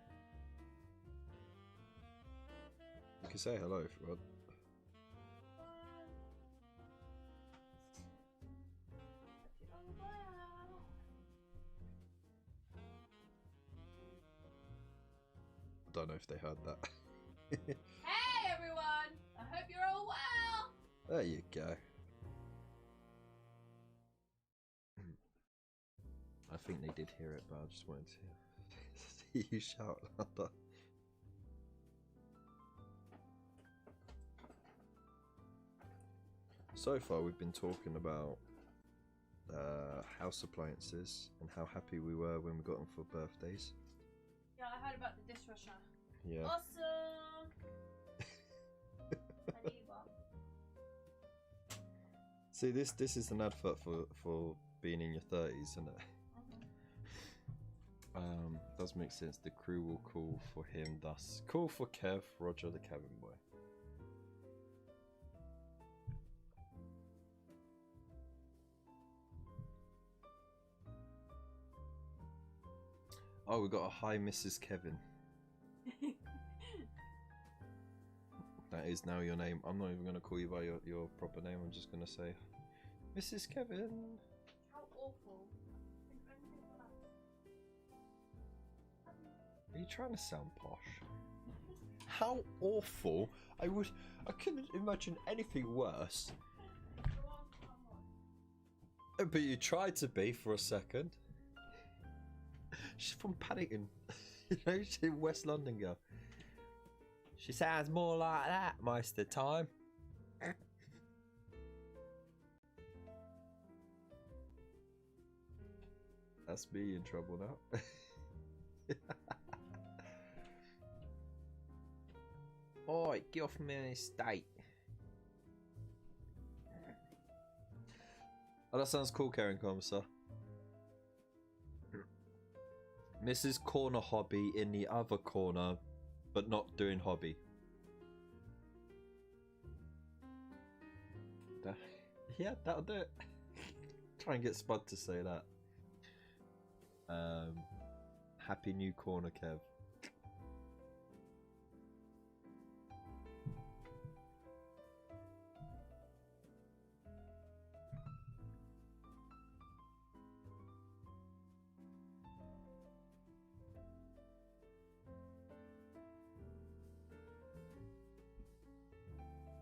You can say hello if you want. I don't know if they heard that. Hey everyone! I hope you're all well! There you go. I think they did hear it, but I just wanted to see you shout louder. So far we've been talking about house appliances and how happy we were when we got them for birthdays. Yeah, I heard about the dishwasher. Yeah. Awesome! I need one. See, this is an advert for being in your 30s, isn't it? Does make sense. The crew will call for him, thus call for Kev, Roger the cabin boy. Oh, we got a hi, Mrs. Kevin. That is now your name. I'm not even going to call you by your proper name. I'm just going to say, Mrs. Kevin. How awful. Are you trying to sound posh? How awful. I couldn't imagine anything worse. But you tried to be for a second. She's from Paddington. You know, she's a West London girl. She sounds more like that most of the time. That's me in trouble now. Oi, get off my estate. Oh, that sounds cool, Karen Comstar. Mrs. Corner Hobby in the other corner, but not doing hobby. Yeah, that'll do it. Try and get Spud to say that. Happy new corner, Kev.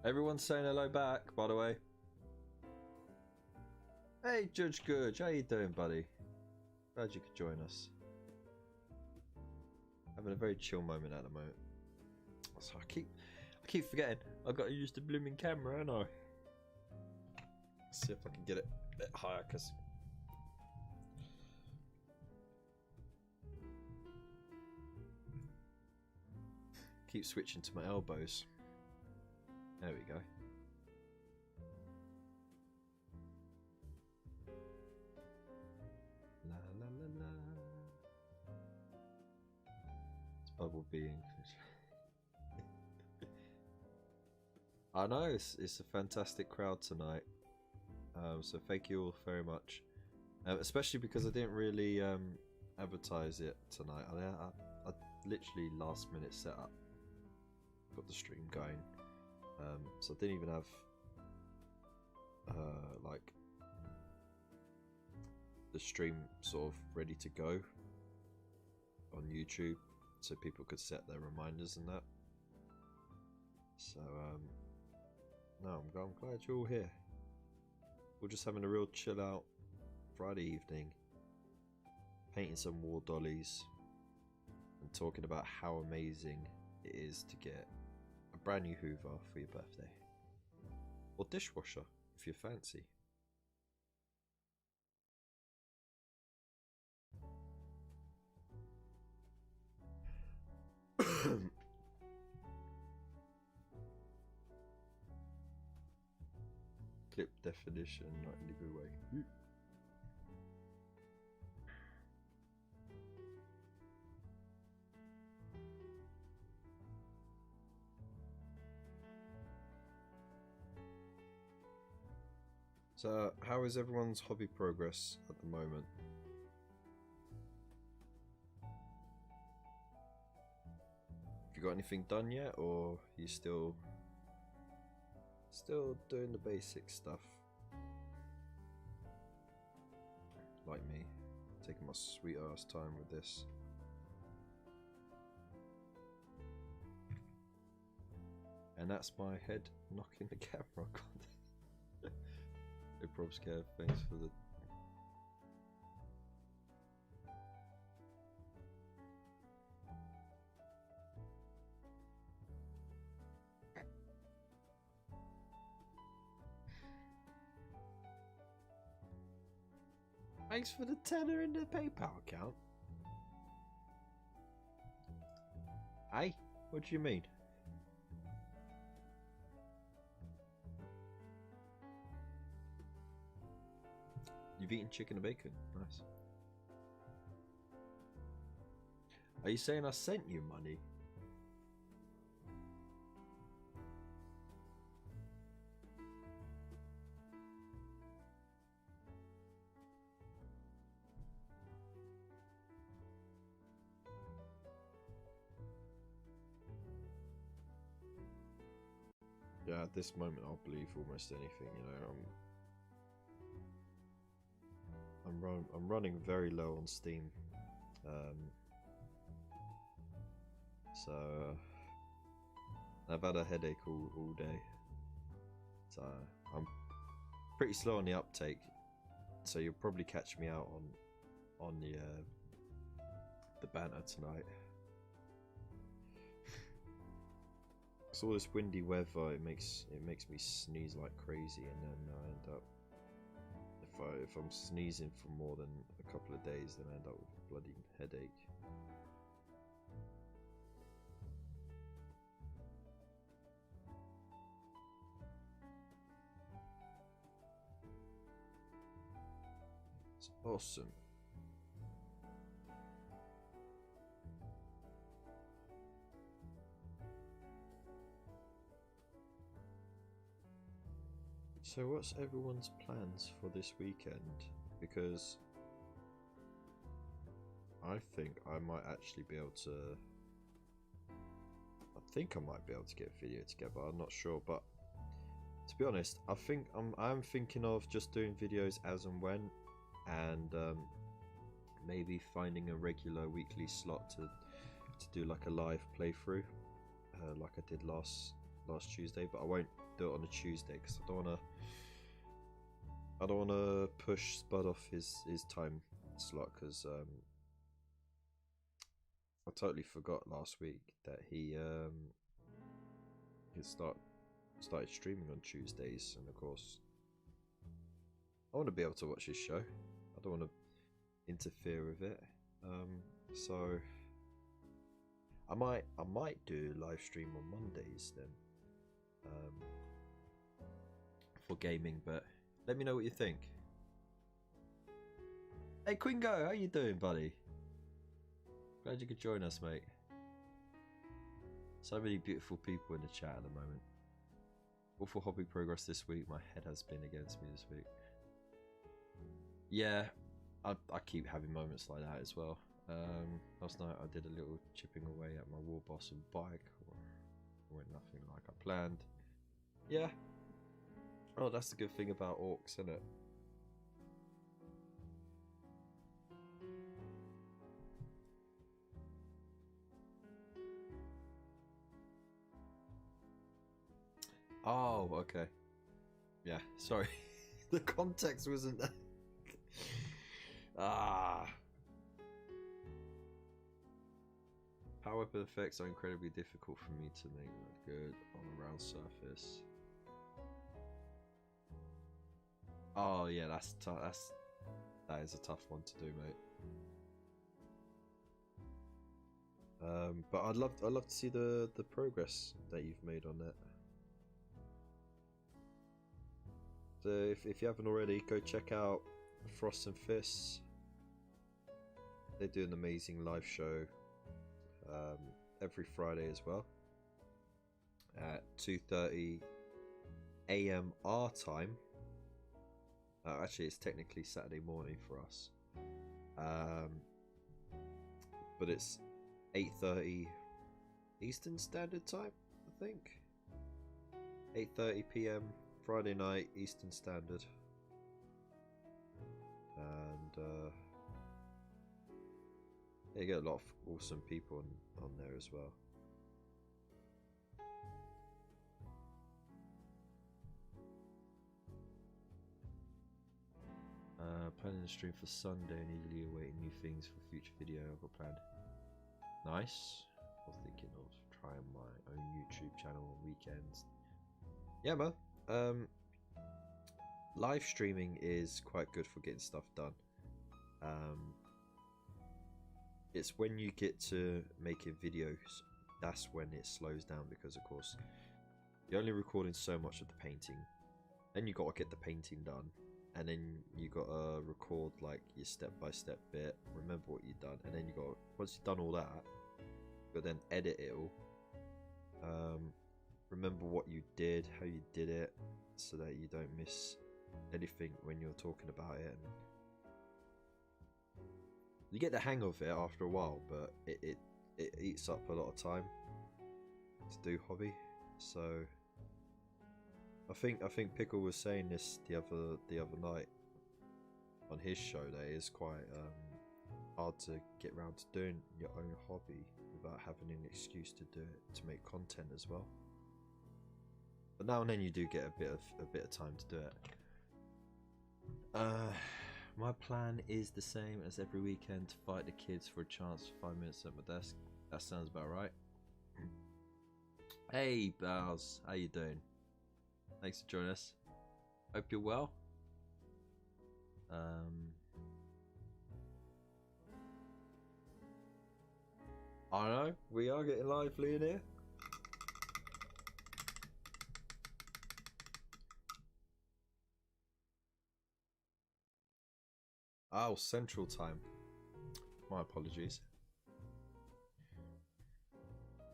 Everyone's saying hello back, by the way. Hey, Judge Gurge, how you doing, buddy? Glad you could join us. Having a very chill moment at the moment. So I keep forgetting I've got to use the blooming camera, haven't I? Let's see if I can get it a bit higher, because keep switching to my elbows. There we go. La la la la. It's bubble being. I know it's a fantastic crowd tonight. So thank you all very much. Especially because I didn't really advertise it tonight. I literally last minute set up, got the stream going. So I didn't even have like the stream sort of ready to go on YouTube, so people could set their reminders and that. So no, I'm glad you're all here. We're just having a real chill out Friday evening, painting some war dollies and talking about how amazing it is to get a brand new Hoover for your birthday, or dishwasher if you fancy. Clip definition, not in a good way. So, how is everyone's hobby progress at the moment? Have you got anything done yet, or are you still doing the basic stuff? Like me, taking my sweet ass time with this. And that's my head knocking the camera. Hey, props, Kev. Thanks for the. Thanks for the tenner in the PayPal account. Hey, what do you mean? You've eaten chicken and bacon. Nice. Are you saying I sent you money? Yeah, at this moment I'll believe almost anything, you know. I'm running very low on Steam. So I've had a headache all day. So I'm pretty slow on the uptake. So you'll probably catch me out on the banner tonight. It's all this windy weather. It makes me sneeze like crazy, and then I end up, if I'm sneezing for more than a couple of days, then I end up with a bloody headache. It's awesome. So what's everyone's plans for this weekend? Because I think I might actually be able to... I think I might be able to get a video together, I'm not sure, but to be honest, I think I'm thinking of just doing videos as and when, and maybe finding a regular weekly slot to do like a live playthrough, like I did last Tuesday, but I won't do it on a Tuesday because I don't want to push Spud off his time slot, because I totally forgot last week that he started streaming on Tuesdays, and of course I want to be able to watch his show. I don't want to interfere with it. So I might do a live stream on Mondays then, for gaming, but let me know what you think. Hey Quingo, how you doing, buddy? Glad you could join us, mate. So many beautiful people in the chat at the moment. Awful hobby progress this week. My head has been against me this week. Yeah, I keep having moments like that as well. Last night I did a little chipping away at my Warboss and bike. Went nothing like I planned. Yeah. Oh, that's the good thing about orcs, isn't it? Oh, okay. Yeah, sorry. The context wasn't there. Power weapon effects are incredibly difficult for me to make look good on a round surface. Oh yeah, that is a tough one to do, mate. But I'd love to see the progress that you've made on that. So if you haven't already, go check out Frost and Fists. They do an amazing live show every Friday as well at 2:30 AM our time. Actually, it's technically Saturday morning for us, but it's 8:30 Eastern Standard Time, I think. 8:30 PM Friday night Eastern Standard, and yeah, you get a lot of awesome people on there as well. Planning the stream for Sunday and eagerly awaiting new things for future video I've got planned. Nice. I was thinking of trying my own YouTube channel on weekends. Yeah, man. Live streaming is quite good for getting stuff done. It's when you get to making videos, that's when it slows down, because of course you're only recording so much of the painting, then you got to get the painting done, and then you got to record like your step-by-step bit, remember what you've done, and then you got, once you've done all that, but then edit it all, remember what you did, how you did it, so that you don't miss anything when you're talking about it. And you get the hang of it after a while, but it eats up a lot of time to do hobby. So I think Pickle was saying this the other night on his show that it is quite hard to get around to doing your own hobby without having an excuse to do it, to make content as well. But now and then you do get a bit of time to do it. My plan is the same as every weekend, to fight the kids for a chance for 5 minutes at my desk. That sounds about right. Hey Bowles, how you doing? Thanks for joining us. Hope you're well. I know, we are getting lively in here. Oh, Central Time. My apologies.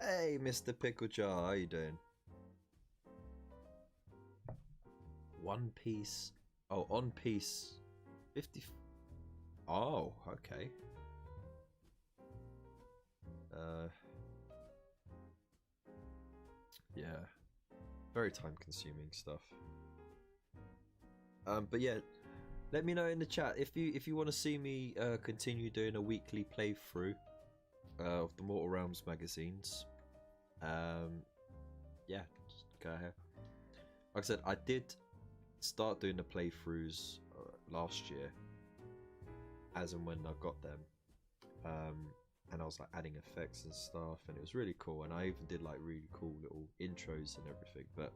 Hey, Mr. Pickle Jar, how you doing? One Piece. Oh, on Piece 50. Oh, okay. Yeah. Very time consuming stuff. But yeah, let me know in the chat if you want to see me continue doing a weekly playthrough of the Mortal Realms magazines. Yeah, just go ahead. Like I said, I did start doing the playthroughs last year, as and when I got them, and I was like adding effects and stuff, and it was really cool. And I even did like really cool little intros and everything, but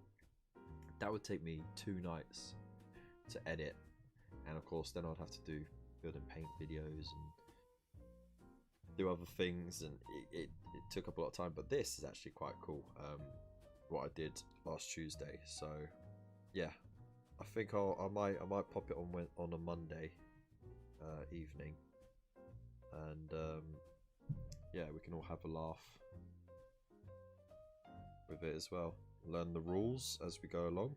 that would take me 2 nights to edit, and of course then I'd have to do build and paint videos and do other things, and it took up a lot of time. But this is actually quite cool, what I did last Tuesday. So yeah, I think I might pop it on a Monday evening, and yeah, we can all have a laugh with it as well. Learn the rules as we go along,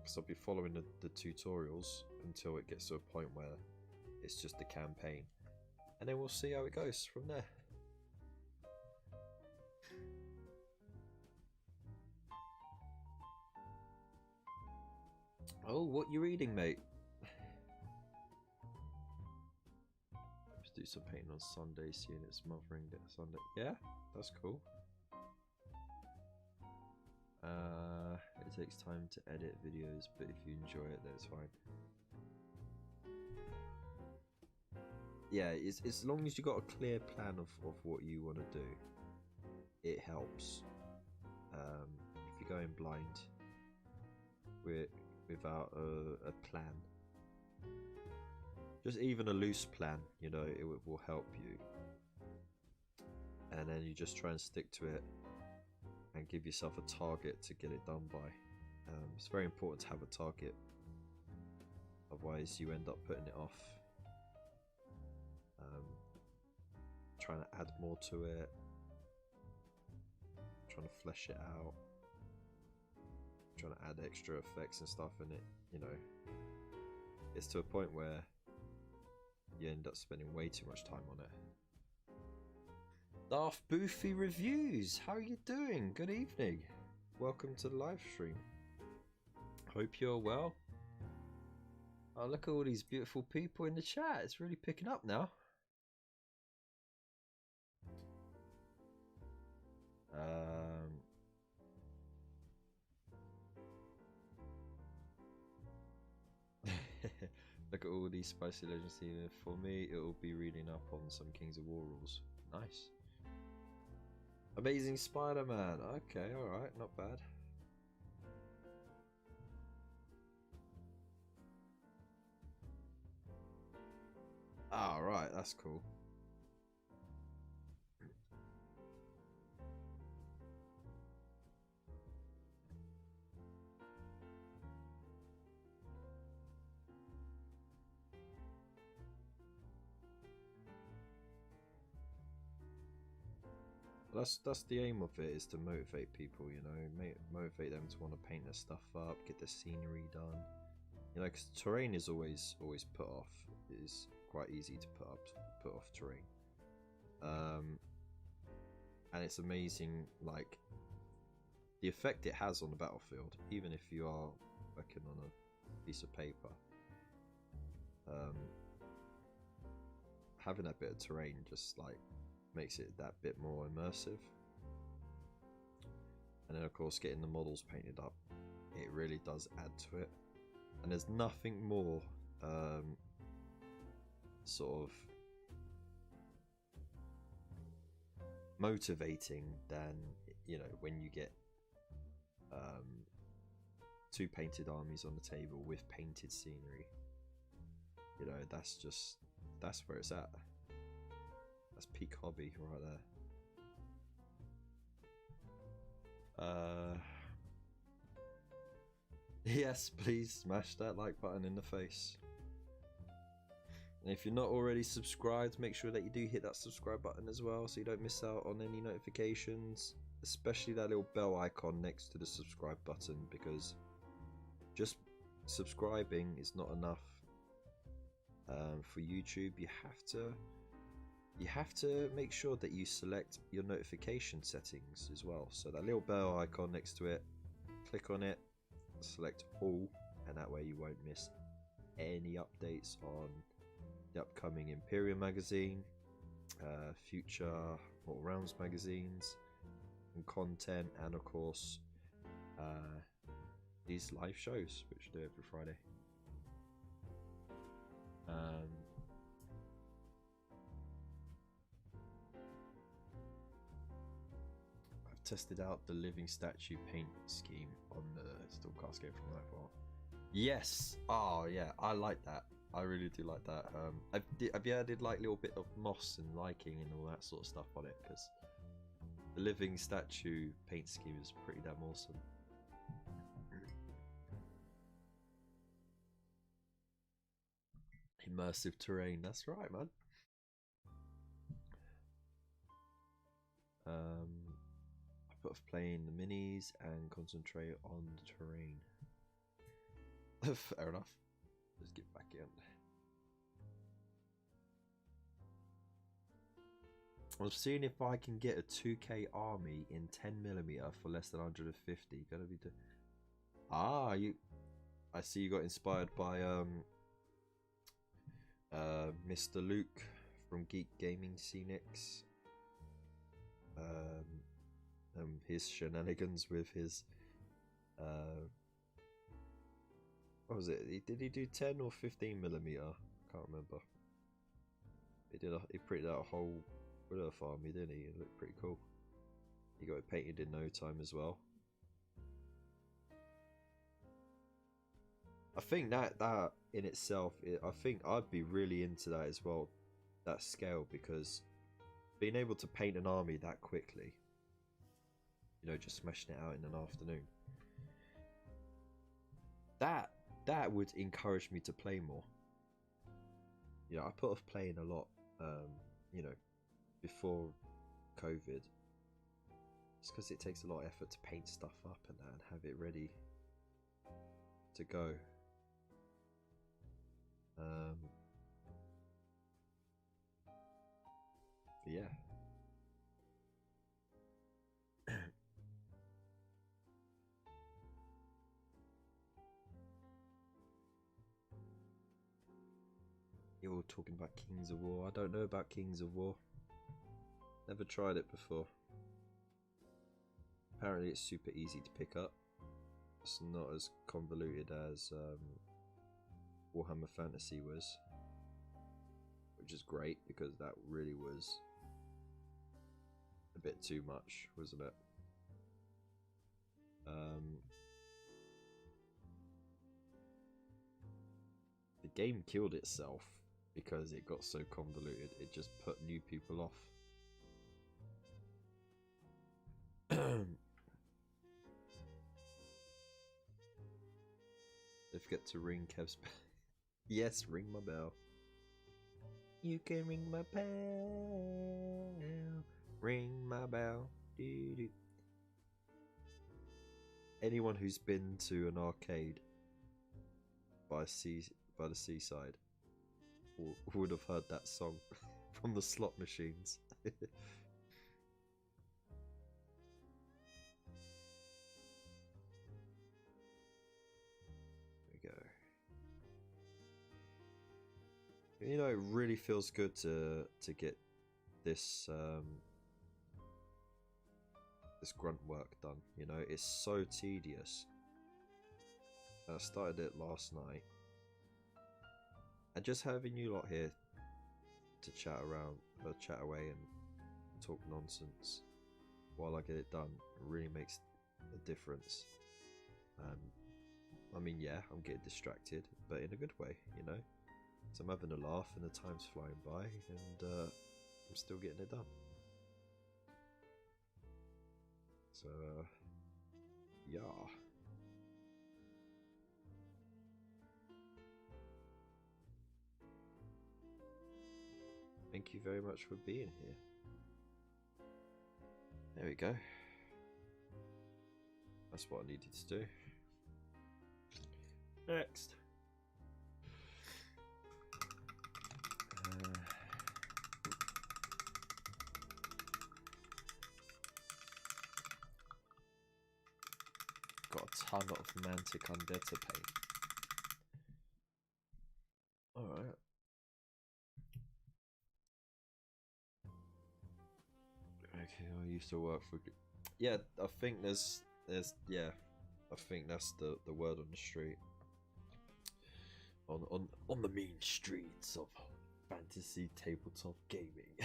because I'll be following the tutorials until it gets to a point where it's just a campaign, and then we'll see how it goes from there. Oh, what you reading, mate? Let's do some painting on Sunday, seeing it's Mothering Day Sunday. Yeah, that's cool. It takes time to edit videos, but if you enjoy it, then it's fine. Yeah, it's as long as you got a clear plan of what you want to do, it helps. If you're going blind without a plan, just even a loose plan, you know, it will help you. And then you just try and stick to it and give yourself a target to get it done by. It's very important to have a target, otherwise you end up putting it off, trying to add more to it, trying to flesh it out, trying to add extra effects and stuff, and it, you know, it's to a point where you end up spending way too much time on it. Darth Boofy Reviews, how are you doing? Good evening. Welcome to the live stream. Hope you're well. Oh, look at all these beautiful people in the chat. It's really picking up now. Look at all these spicy legends here. For me, it will be reading up on some Kings of War rules. Nice. Amazing Spider-Man. Okay, alright, not bad. Ah, right, that's cool. That's the aim of it, is to motivate people, you know, motivate them to want to paint their stuff up, get their scenery done. You know, because terrain is always put off. It is quite easy to put off terrain. And it's amazing, like, the effect it has on the battlefield, even if you are working on a piece of paper. Having that bit of terrain just like makes it that bit more immersive. And then of course getting the models painted up, it really does add to it. And there's nothing more sort of motivating than, you know, when you get two painted armies on the table with painted scenery. You know, that's where it's at. That's peak hobby right there. Yes, please smash that like button in the face. And if you're not already subscribed, make sure that you do hit that subscribe button as well, so you don't miss out on any notifications, especially that little bell icon next to the subscribe button, because just subscribing is not enough. For YouTube, you have to make sure that you select your notification settings as well. So that little bell icon next to it, click on it, select all, and that way you won't miss any updates on the upcoming Imperium magazine, future Mortal Realms magazines and content, and of course these live shows which I do every Friday. I've tested out the living statue paint scheme on the Stormcast game from Nightfall. Yes! Oh yeah, I like that. I really do like that. I've added like a little bit of moss and liking and all that sort of stuff on it, because the living statue paint scheme is pretty damn awesome. Immersive terrain, that's right, man. I put off playing the minis and concentrate on the terrain. Fair enough. Let's get back in. I'm seeing if I can get a 2K army in 10mm for less than 150. Gonna be I see you got inspired by Mr. Luke from Geek Gaming Scenics. His shenanigans with his what was it? Did he do 10 or 15mm? I can't remember. He printed out a whole Earth army, didn't he? It looked pretty cool. He got it painted in no time as well. I think that in itself, I think I'd be really into that as well, that scale, because being able to paint an army that quickly, you know, just smashing it out in an afternoon, that would encourage me to play more. You know, I put off playing a lot, you know, before COVID, just because it takes a lot of effort to paint stuff up and that, and have it ready to go. Yeah. You're all talking about Kings of War. I don't know about Kings of War. Never tried it before. Apparently it's super easy to pick up. It's not as convoluted as Warhammer Fantasy was, which is great, because that really was a bit too much, wasn't it? The game killed itself because it got so convoluted. It just put new people off. Don't forget to ring Kev's bell. Yes, ring my bell. You can ring my bell. Ring my bell. Doo-doo. Anyone who's been to an arcade by the seaside would have heard that song from the slot machines. You know, it really feels good to get this this grunt work done. You know, it's so tedious. I started it last night, and just having you lot here to chat around, chat away, and talk nonsense while I get it done really makes a difference. I mean, yeah, I'm getting distracted, but in a good way, you know. So I'm having a laugh, and the time's flying by, and I'm still getting it done. So, yeah. Thank you very much for being here. There we go. That's what I needed to do. Next. Got a ton of Mantic Undead to paint. Alright. Okay, I used to work for... Yeah, I think there's yeah, I think that's the word on the street. On the mean streets of fantasy tabletop gaming.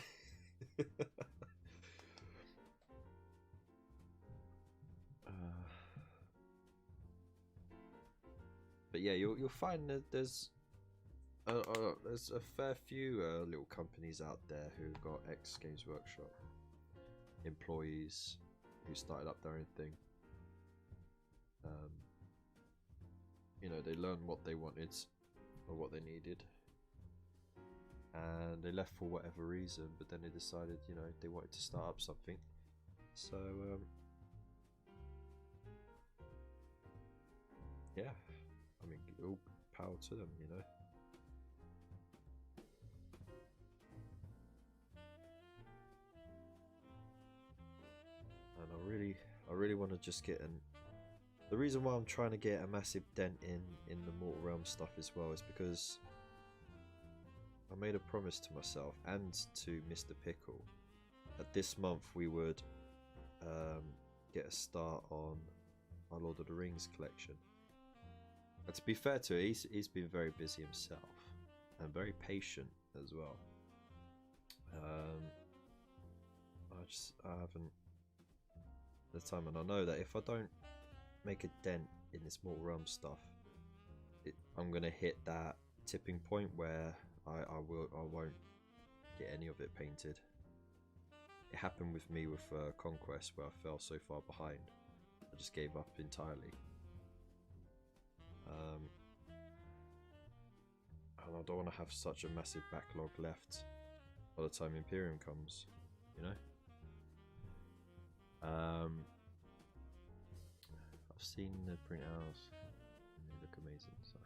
But yeah, you'll find that there's a fair few little companies out there who got ex Games Workshop employees who started up their own thing. You know, they learned what they wanted or what they needed, and they left for whatever reason, but then they decided, you know, they wanted to start up something. So yeah, I mean, all power to them, you know. And I really want to just get an... The reason why I'm trying to get a massive dent in the Mortal Realm stuff as well is because I made a promise to myself and to Mr. Pickle that this month we would get a start on my Lord of the Rings collection. And to be fair to it, he's been very busy himself and very patient as well. I haven't the time, and I know that if I don't make a dent in this Mortal Realm stuff, I'm gonna hit that tipping point where I won't get any of it painted. It happened with me with Conquest, where I fell so far behind I just gave up entirely. And I don't want to have such a massive backlog left by the time Imperium comes, you know. I've seen the printouts and they look amazing, so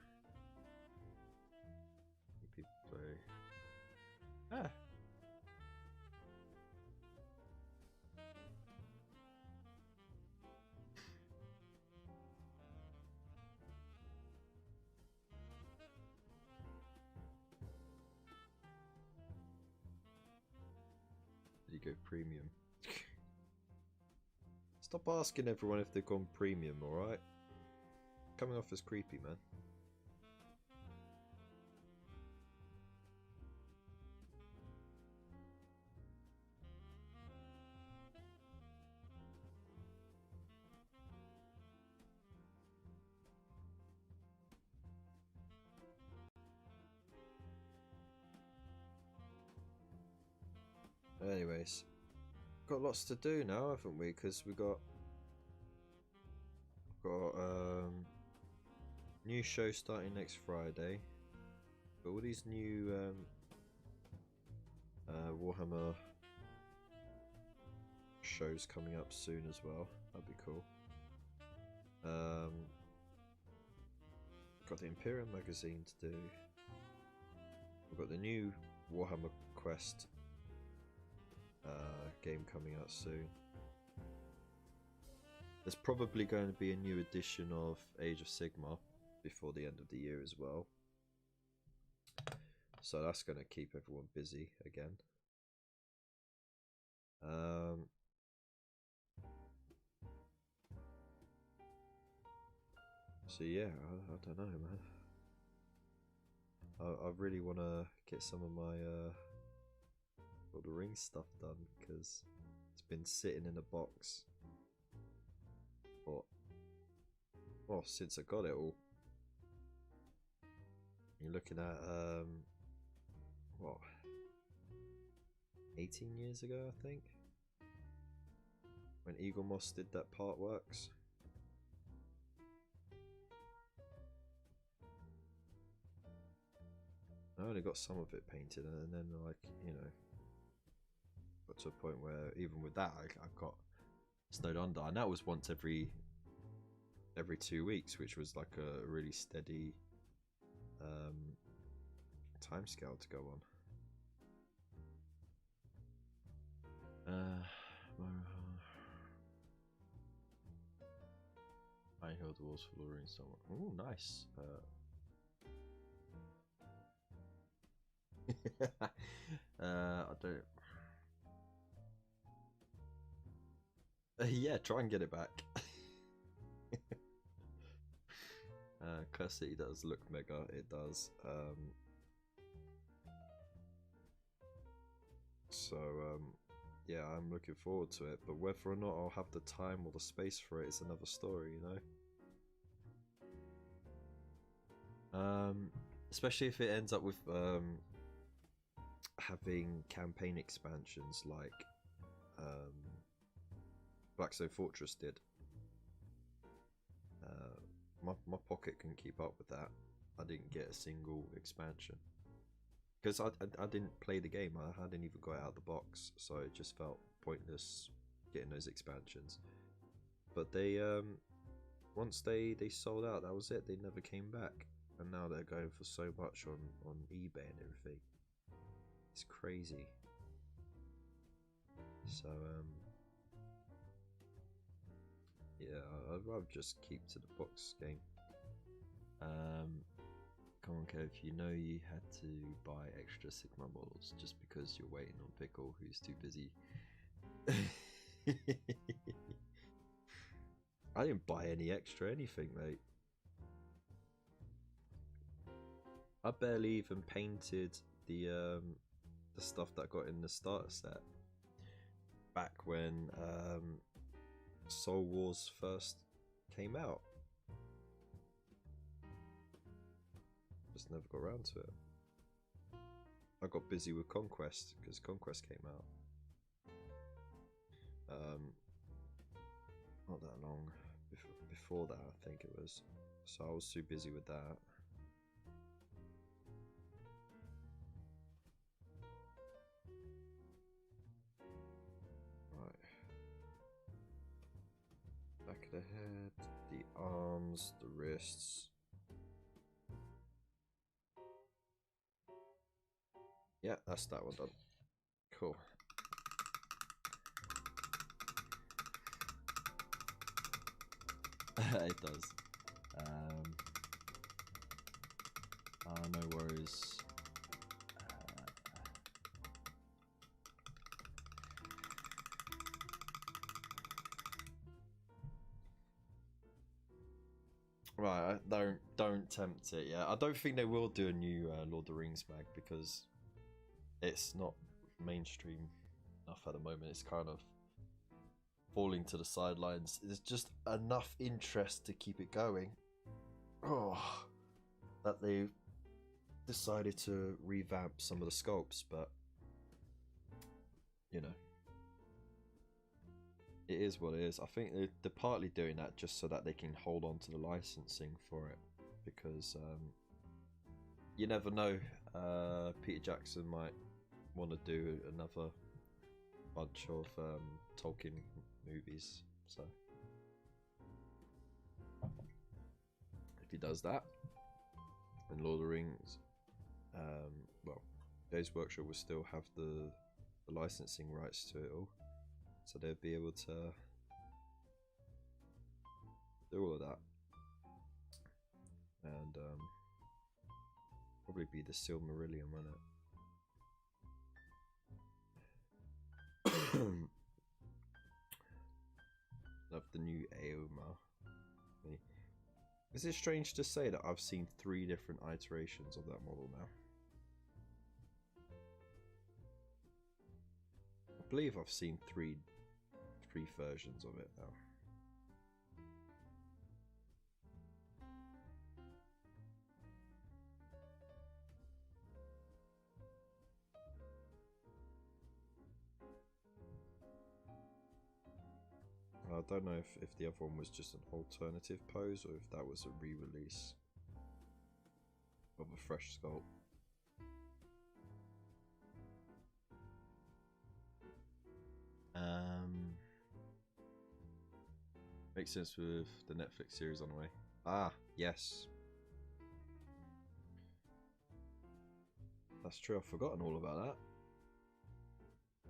people play. Ah. There you go, premium. Stop asking everyone if they've gone premium, alright? Coming off as creepy, man. Anyways, got lots to do now, haven't we? Because we got new show starting next Friday. Got all these new Warhammer shows coming up soon as well. That'd be cool. Got the Imperium magazine to do. We've got the new Warhammer Quest game coming out soon. There's probably going to be a new edition of Age of Sigmar before the end of the year as well. So that's going to keep everyone busy again. So yeah, I don't know, man. I really want to get some of my Lord of the Rings stuff done, because it's been sitting in a box for, well, since I got it all. You're looking at what, 18 years ago, I think, when Eagle Moss did that part works. I only got some of it painted, and then, like, you know, got to a point where even with that I got snowed under, and that was once every 2 weeks, which was like a really steady time scale to go on. I held the walls for luring someone. Oh, nice. I don't. Yeah, try and get it back. Curse City does look mega. It does. Yeah, I'm looking forward to it. But whether or not I'll have the time or the space for it is another story, you know. Especially if it ends up with having campaign expansions like Blackstone Fortress did. My pocket couldn't keep up with that. I didn't get a single expansion because I didn't play the game. I hadn't even got it out of the box, so it just felt pointless getting those expansions. But they once they sold out, that was it. They never came back, and now they're going for so much on eBay and everything. It's crazy. So yeah, I'd rather just keep to the box game. Come on, Kev, you know you had to buy extra Sigma models just because you're waiting on Pickle, who's too busy. I didn't buy any extra anything, mate. I barely even painted the stuff that I got in the starter set back when Soul Wars first came out. Just never got around to it. I got busy with Conquest because Conquest came out. Not that long before that, I think it was. So I was too busy with that. Right. Back of the head, the arms, the wrists. Yeah, that's that one done. Cool. It does. No worries. Right, don't tempt it. Yeah, I don't think they will do a new Lord of the Rings mag because it's not mainstream enough at the moment. It's kind of falling to the sidelines. There's just enough interest to keep it going. Oh, that they've decided to revamp some of the sculpts, but you know, it is what it is. I think they're partly doing that just so that they can hold on to the licensing for it, because you never know. Peter Jackson might want to do another bunch of Tolkien movies, so if he does that, and Lord of the Rings, well, Games Workshop will still have the licensing rights to it all, so they'll be able to do all of that. And Probably be the Silmarillion, won't it? Love the new Aoma. Is it strange to say that I've seen 3 different iterations of that model now? I believe I've seen three versions of it now. I don't know if the other one was just an alternative pose or if that was a re-release of a fresh sculpt. Makes sense with the Netflix series on the way. Ah, yes. That's true, I've forgotten all about that.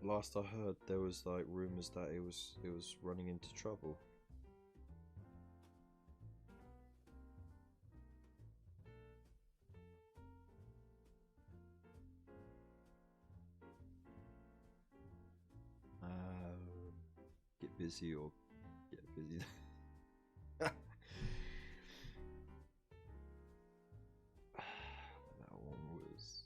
Last I heard, there was like rumors that it was running into trouble. Get busy or get busy. That one was.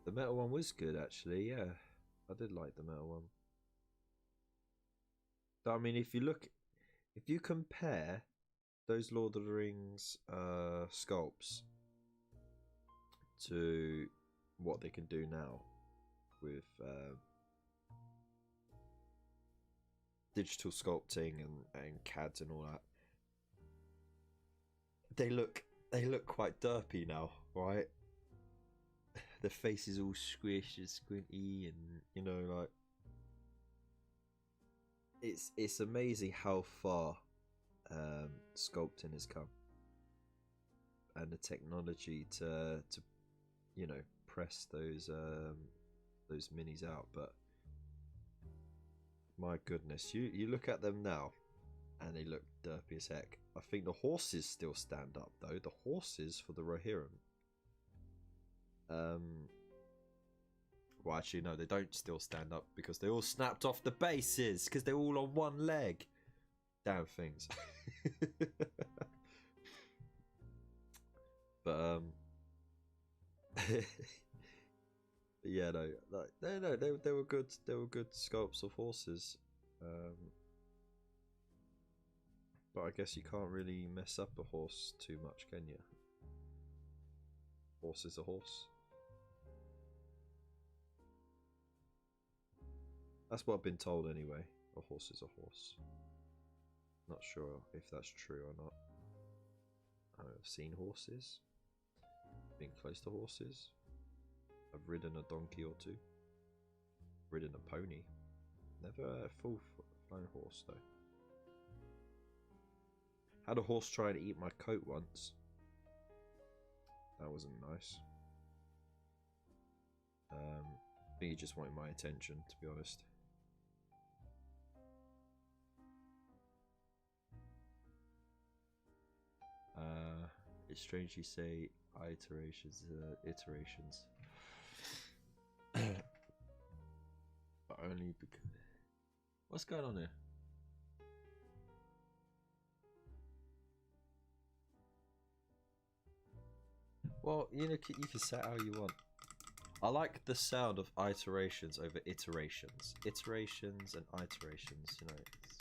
The metal one was good, actually. Yeah, I did like the metal one. I mean, if you compare those Lord of the Rings sculpts to what they can do now with digital sculpting and CADs and all that, they look quite derpy now, right? The face is all squished and squinty, and you know, like it's amazing how far sculpting has come, and the technology to you know, press those minis out. But my goodness, you look at them now and they look derpy as heck. I think the horses still stand up though. The horses for the Rohirrim. Well, actually no, they don't still stand up because they all snapped off the bases because they're all on one leg. Damn things. But yeah, no, like they were good. They were good sculpts of horses. But I guess you can't really mess up a horse too much, can you? Horse is a horse. That's what I've been told anyway. A horse is a horse. Not sure if that's true or not. I've seen horses. Been close to horses. I've ridden a donkey or two. Ridden a pony. Never a full flown horse though. Had a horse try to eat my coat once. That wasn't nice. I think he just wanted my attention, to be honest. It's strange you say iterations. But only because... What's going on here? Well, you know, you can say it how you want. I like the sound of iterations over iterations. Iterations and iterations, you know, it's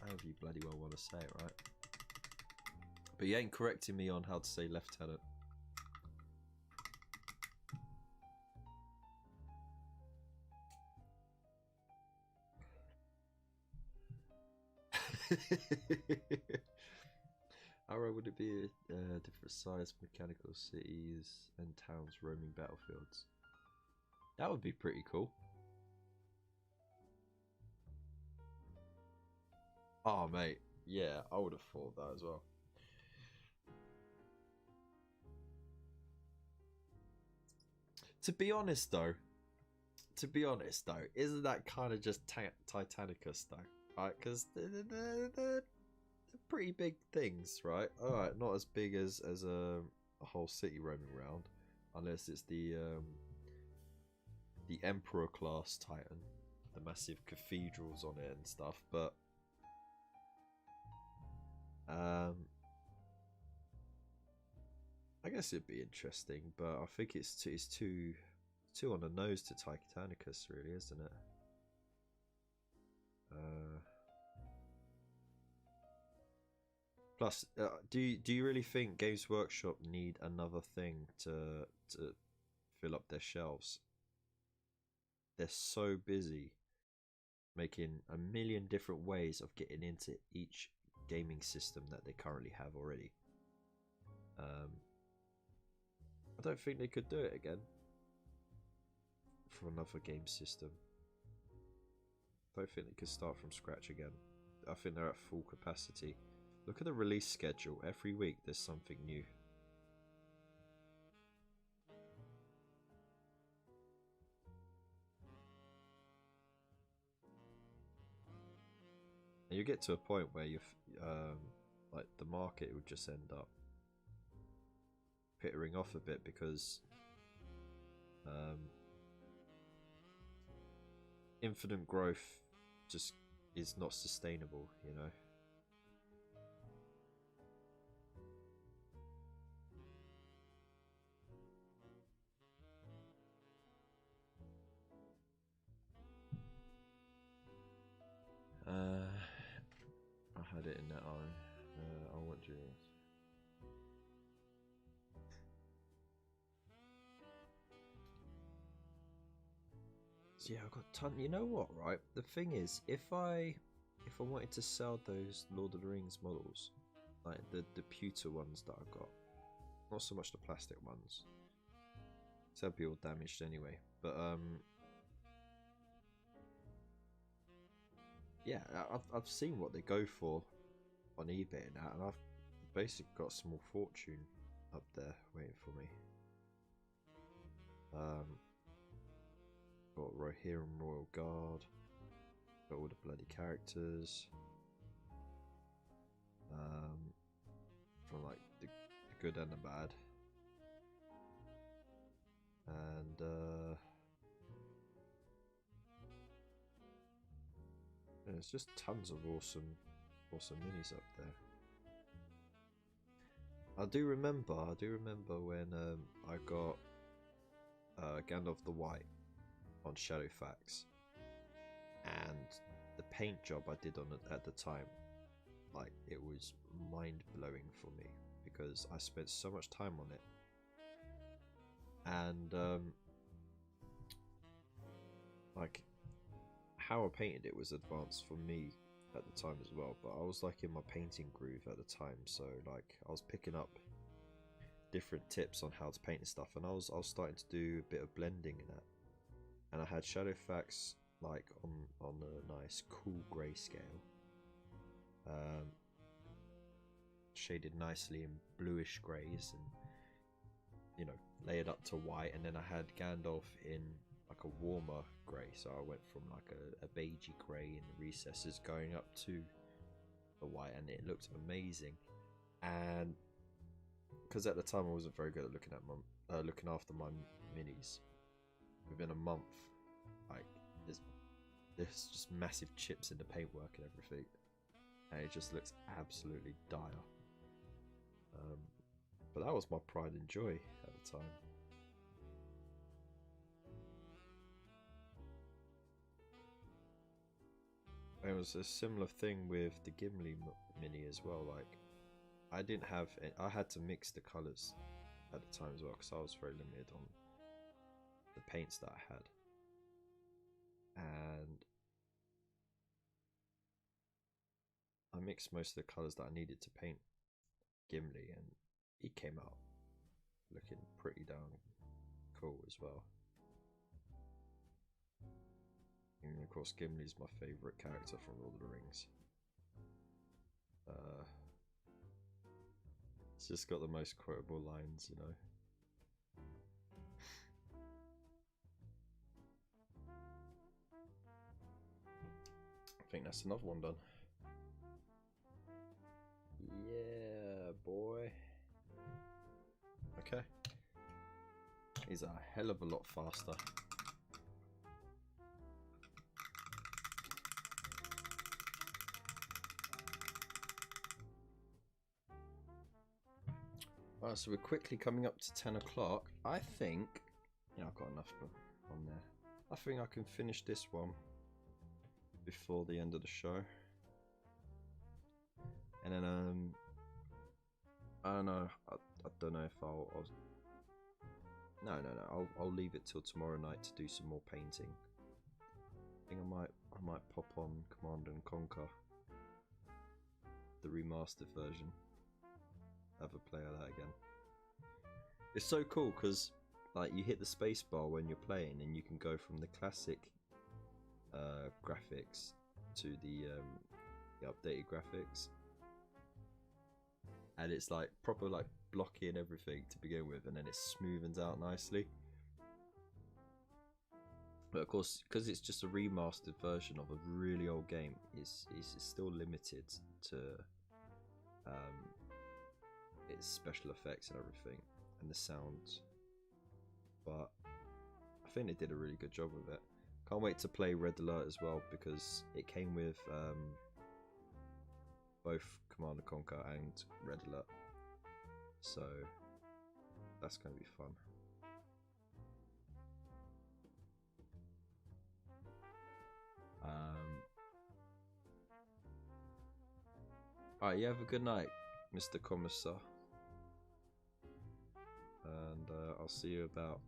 however you bloody well want to say it, right? But you ain't correcting me on how to say lieutenant. How rare would it be different size mechanical cities and towns roaming battlefields? That would be pretty cool. Oh mate, yeah, I would have thought that as well. To be honest though, to be honest though, isn't that kind of just Titanicus though? Right, because they're pretty big things, right? All right, not as big as a whole city roaming around, unless it's the Emperor class Titan, the massive cathedrals on it and stuff. But I guess it'd be interesting, but I think it's too on the nose to Titanicus, really, isn't it? Plus, do you really think Games Workshop need another thing to fill up their shelves? They're so busy making a million different ways of getting into each gaming system that they currently have already. I don't think they could do it again for another game system. I don't think they could start from scratch again. I think they're at full capacity. Look at the release schedule. Every week there's something new. And you get to a point where you've like the market would just end up pittering off a bit because infinite growth just is not sustainable, you know. I had it in that eye. I want you. So yeah, I've got a ton. You know what, right? The thing is, if I wanted to sell those Lord of the Rings models, like the pewter ones that I got, not so much the plastic ones, so they'll be all damaged anyway. But yeah, I've seen what they go for on eBay now, and I've basically got a small fortune up there waiting for me. Got Rohirrim Royal Guard, got all the bloody characters, from like the good and the bad, and there's just tons of awesome minis up there. I do remember when I got Gandalf the White on Shadowfax, and the paint job I did on it at the time, like, it was mind blowing for me because I spent so much time on it, and like how I painted it was advanced for me at the time as well, but I was like in my painting groove at the time, so like I was picking up different tips on how to paint and stuff, and I was starting to do a bit of blending in that, and I had Shadowfax like on a nice cool grayscale, shaded nicely in bluish greys, and you know, layered up to white, and then I had Gandalf in like a warmer grey, so I went from like a beigey grey in the recesses going up to the white, and it looked amazing. And because at the time I wasn't very good at looking after my minis, within a month, like there's just massive chips in the paintwork and everything, and it just looks absolutely dire. But that was my pride and joy at the time. It was a similar thing with the Gimli mini as well. Like, I had to mix the colours at the time as well, because I was very limited on the paints that I had, and I mixed most of the colours that I needed to paint Gimli, and he came out looking pretty darn cool as well. And of course, Gimli's my favourite character from Lord of the Rings. It's just got the most quotable lines, you know. think that's another one done. Yeah, boy. Okay. He's a hell of a lot faster. Alright, so we're quickly coming up to 10 o'clock. I think, yeah, I've got enough on there. I think I can finish this one before the end of the show. And then, I don't know, I don't know if I'll no, I'll leave it till tomorrow night to do some more painting. I think I might pop on Command and Conquer, the remastered version. Have a play of that again. It's so cool because like you hit the spacebar when you're playing, and you can go from the classic graphics to the updated graphics, and it's like proper like blocky and everything to begin with, and then it smoothens out nicely. But of course, because it's just a remastered version of a really old game, it's still limited to its special effects and everything, and the sounds. But I think they did a really good job with it. Can't wait to play Red Alert as well, because it came with both Command & Conquer and Red Alert, so that's going to be fun. Alright, you have a good night, Mr. Commissar. And I'll see you about.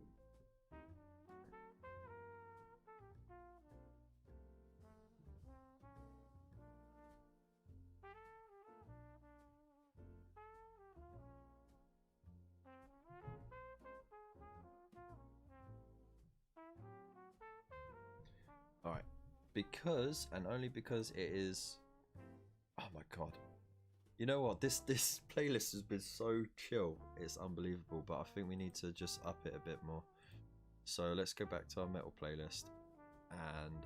Alright, because, and only because it is. Oh my god. You know what, this playlist has been so chill, it's unbelievable, but I think we need to just up it a bit more. So let's go back to our metal playlist, and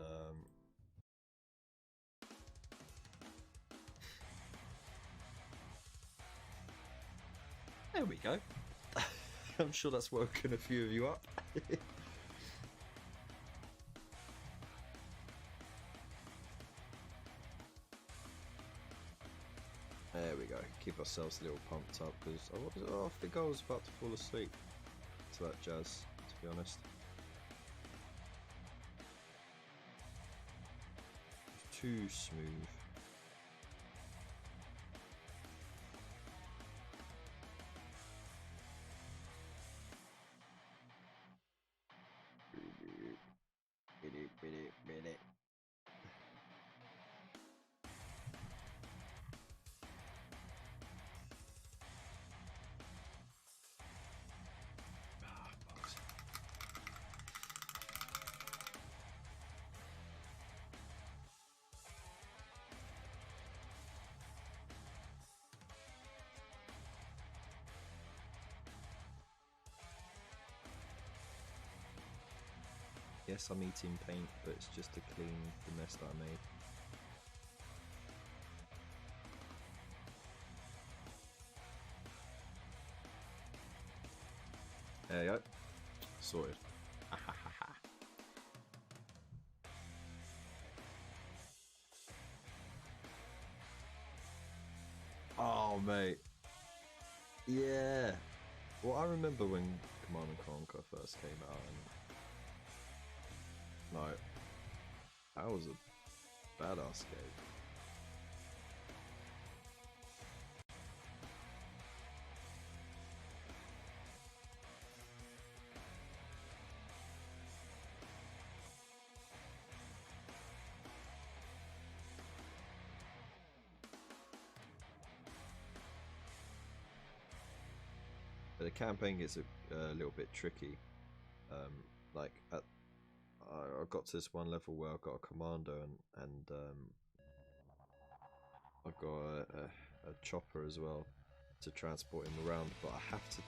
there we go. I'm sure that's woken a few of you up. There we go, keep ourselves a little pumped up, because I think I was about to fall asleep to that jazz, to be honest. It's too smooth. Yes, I'm eating paint, but it's just to clean the mess that I made. There you go. Sorted. Oh, mate. Yeah. Well, I remember when Command & Conquer first came out, and like, that was a badass game. But the campaign gets a little bit tricky. Like I got to this one level where I've got a commander and I've got a chopper as well to transport him around, but I have to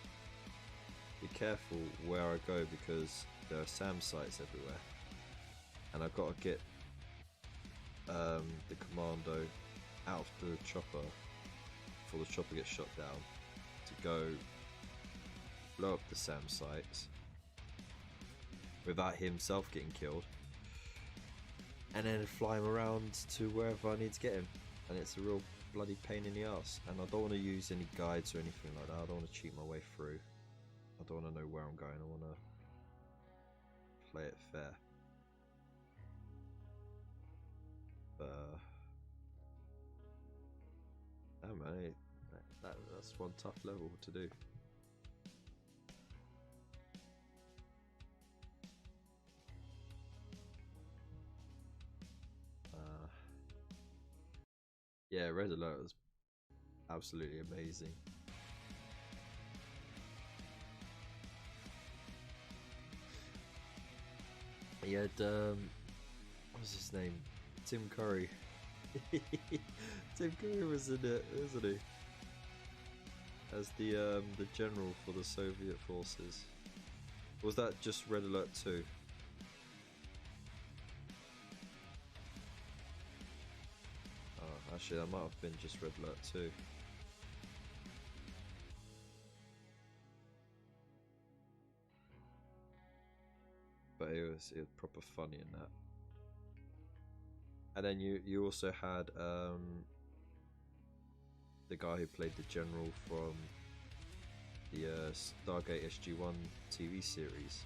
be careful where I go because there are SAM sites everywhere, and I've got to get the commando out of the chopper before the chopper gets shot down to go blow up the SAM sites without himself getting killed, and then fly him around to wherever I need to get him. And it's a real bloody pain in the ass, and I don't want to use any guides or anything like that. I don't want to cheat my way through. I don't want to know where I'm going. I want to play it fair. Oh man, that's one tough level to do. Yeah, Red Alert was absolutely amazing. He had what was his name? Tim Curry. Tim Curry was in it, wasn't he? As the general for the Soviet forces. Was that just Red Alert 2? Oh, actually, that might have been just Red Alert 2. But it was proper funny in that. And then you also had the guy who played the general from the Stargate SG-1 TV series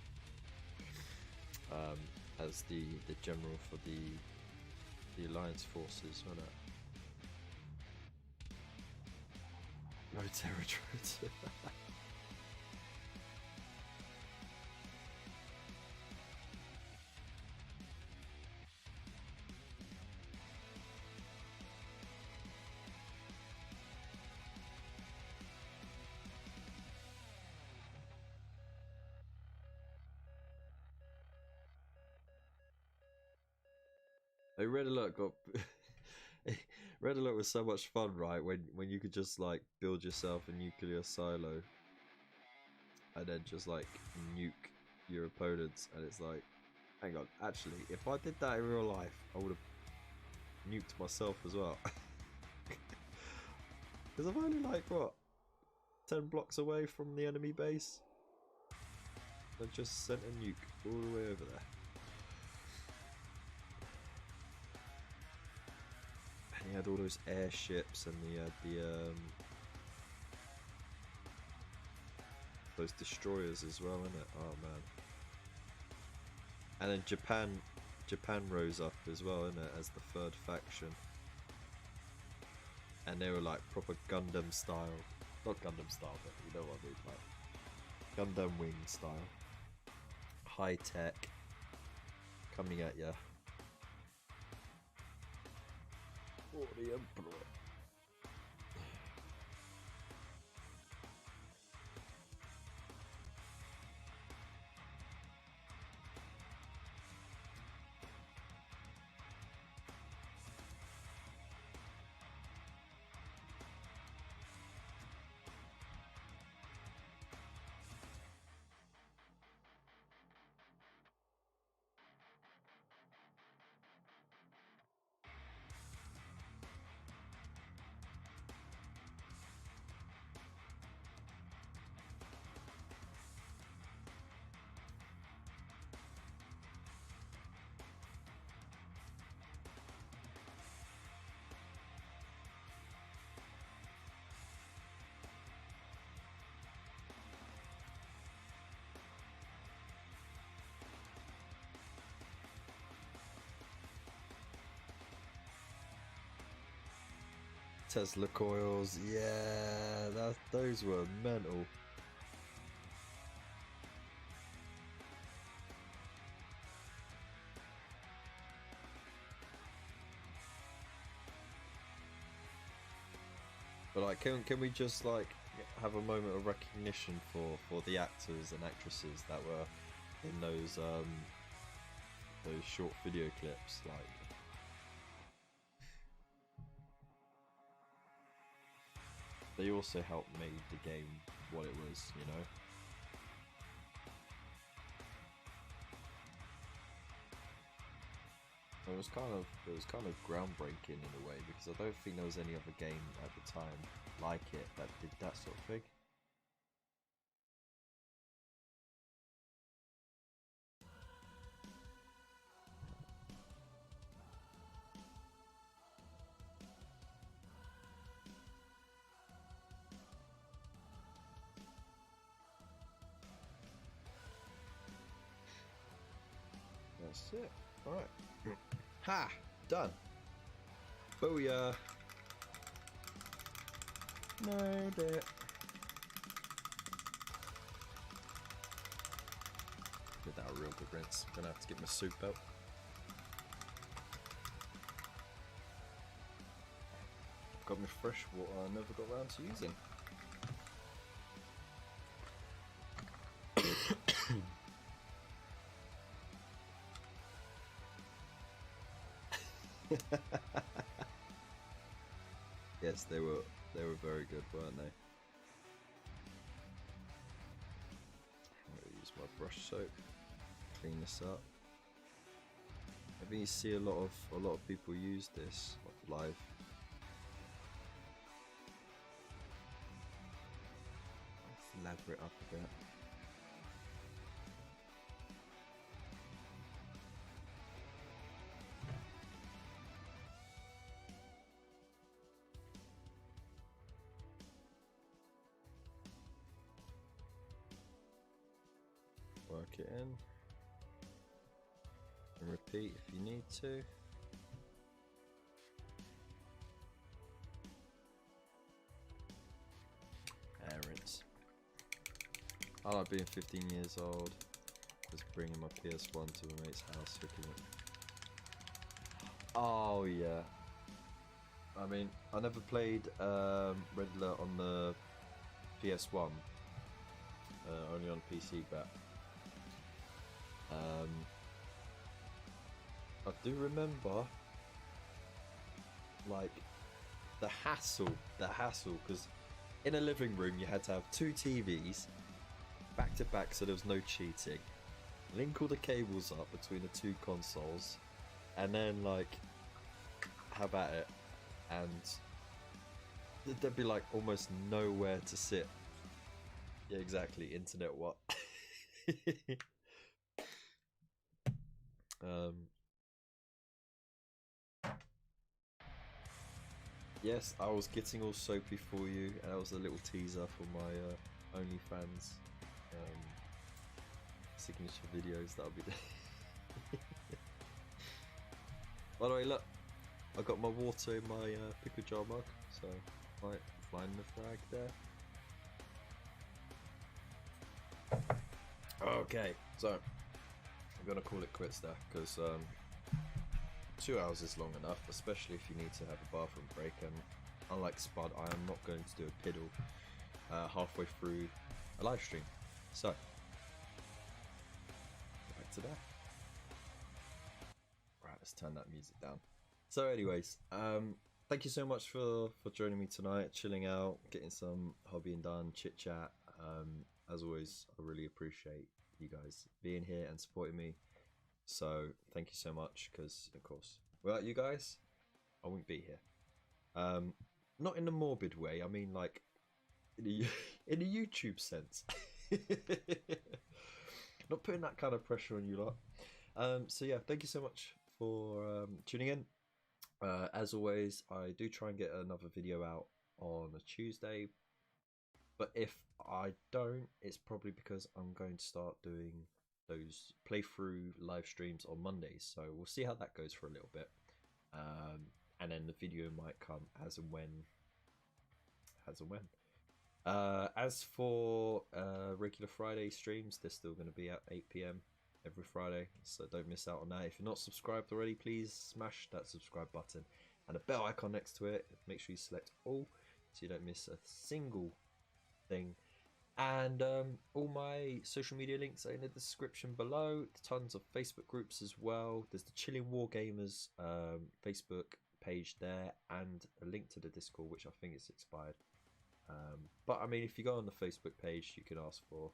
as the general for the Alliance forces, wasn't it? No territory. Red Alert got Red Alert was so much fun, right? When you could just like build yourself a nuclear silo and then just like nuke your opponents, and it's like, hang on, actually, if I did that in real life, I would have nuked myself as well. Because I'm only like what 10 blocks away from the enemy base. I just sent a nuke all the way over there. He had all those airships, and he had those destroyers as well, innit? Oh man! And then Japan rose up as well, innit, as the third faction, and they were like proper Gundam style, not Gundam style, but you know what I mean, like Gundam wing style, high tech, coming at ya. For the Emperor. Tesla coils, yeah, those were mental. But like, can we just like have a moment of recognition for the actors and actresses that were in those short video clips, like. They also helped make the game what it was, you know? was kind of groundbreaking in a way, because I don't think there was any other game at the time like it that did that sort of thing. That's it. Alright. Ha! Done. Booyah! Nailed it. Did that a real good rinse. Gonna have to get my soup out. Got me fresh water I never got around to using. Yes, they were very good, weren't they? I'm gonna use my brush soap, clean this up. I think you see a lot of people use this live. Let's lather it up a bit. Work it in and repeat if you need to. And rinse. I like being 15 years old, just bringing my PS1 to a mate's house, hooking it. Oh yeah. I mean, I never played Red Alert on the PS1, only on PC, but I do remember, like, the hassle, because in a living room you had to have 2 TVs back to back, so there was no cheating. Link all the cables up between the 2 consoles, and then like have at it, and there'd be like almost nowhere to sit. Yeah, exactly. Internet what? Yes, I was getting all soapy for you, and that was a little teaser for my OnlyFans signature videos that I'll be doing. By the way, look, I got my water in my pickle jar mug, so right, flying the flag there. Okay, so I'm gonna call it quits there, because 2 hours is long enough, especially if you need to have a bathroom break, and unlike Spud, I am not going to do a piddle halfway through a live stream. So, back to that. Right, let's turn that music down. So anyways, thank you so much for joining me tonight, chilling out, getting some hobbying done, chit chat. As always, I really appreciate you guys being here and supporting me. So thank you so much, because of course without you guys I wouldn't be here. Not in a morbid way, I mean like in a YouTube sense. Not putting that kind of pressure on you lot. So yeah, thank you so much for tuning in. As always, I do try and get another video out on a Tuesday, but if I don't, it's probably because I'm going to start doing those playthrough live streams on Mondays, so we'll see how that goes for a little bit, and then the video might come as and when. As for regular Friday streams, they're still going to be at 8 PM every Friday, so don't miss out on that. If you're not subscribed already, please smash that subscribe button and the bell icon next to it. Make sure you select all so you don't miss a single thing. And all my social media links are in the description below. Tons of Facebook groups as well. There's the Chilling Wargamers Facebook page there, and a link to the Discord, which I think is expired. But I mean, if you go on the Facebook page, you can ask for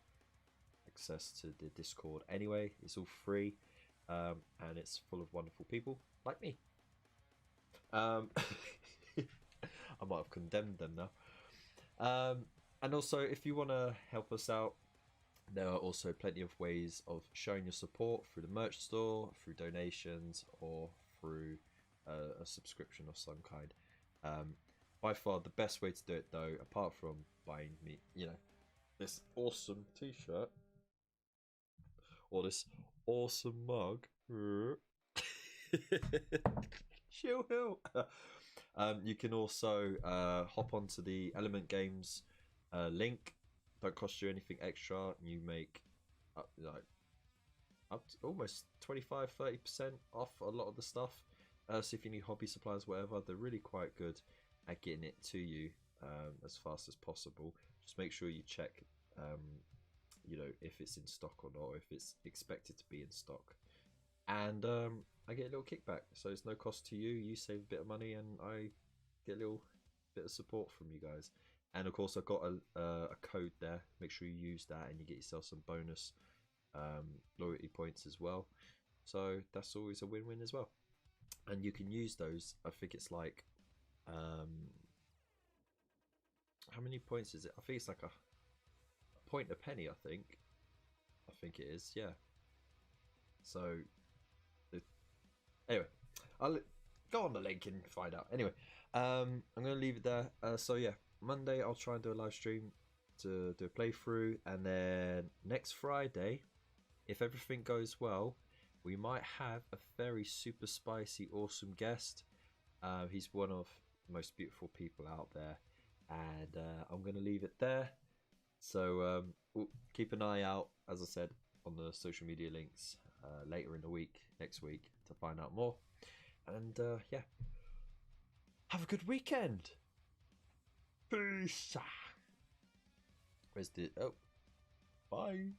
access to the Discord anyway. It's all free. and it's full of wonderful people like me. I might have condemned them now. And also, if you want to help us out, there are also plenty of ways of showing your support through the merch store, through donations, or through a subscription of some kind. By far, the best way to do it, though, apart from buying me, this awesome T-shirt or this awesome mug. Chill hill. You can also hop onto the Element Games link. Don't cost you anything extra. You make up to almost 25-30% off a lot of the stuff. So if you need hobby supplies, whatever, they're really quite good at getting it to you as fast as possible. Just make sure you check if it's in stock or not, or if it's expected to be in stock. And I get a little kickback, so it's no cost to you. You save a bit of money, and I get a little bit of support from you guys. And of course, I've got a code there. Make sure you use that, and you get yourself some bonus loyalty points as well. So that's always a win-win as well. And you can use those. I think it's like how many points is it? I think it's like a point a penny. I think it is. Yeah. So anyway, I'll go on the link and find out. Anyway, I'm gonna leave it there. So yeah, Monday I'll try and do a live stream to do a playthrough, and then next Friday, if everything goes well, we might have a very super spicy, awesome guest. He's one of the most beautiful people out there, and I'm gonna leave it there. So keep an eye out, as I said, on the social media links later in the week, next week, to find out more. And yeah, have a good weekend. Peace. Where's the bye.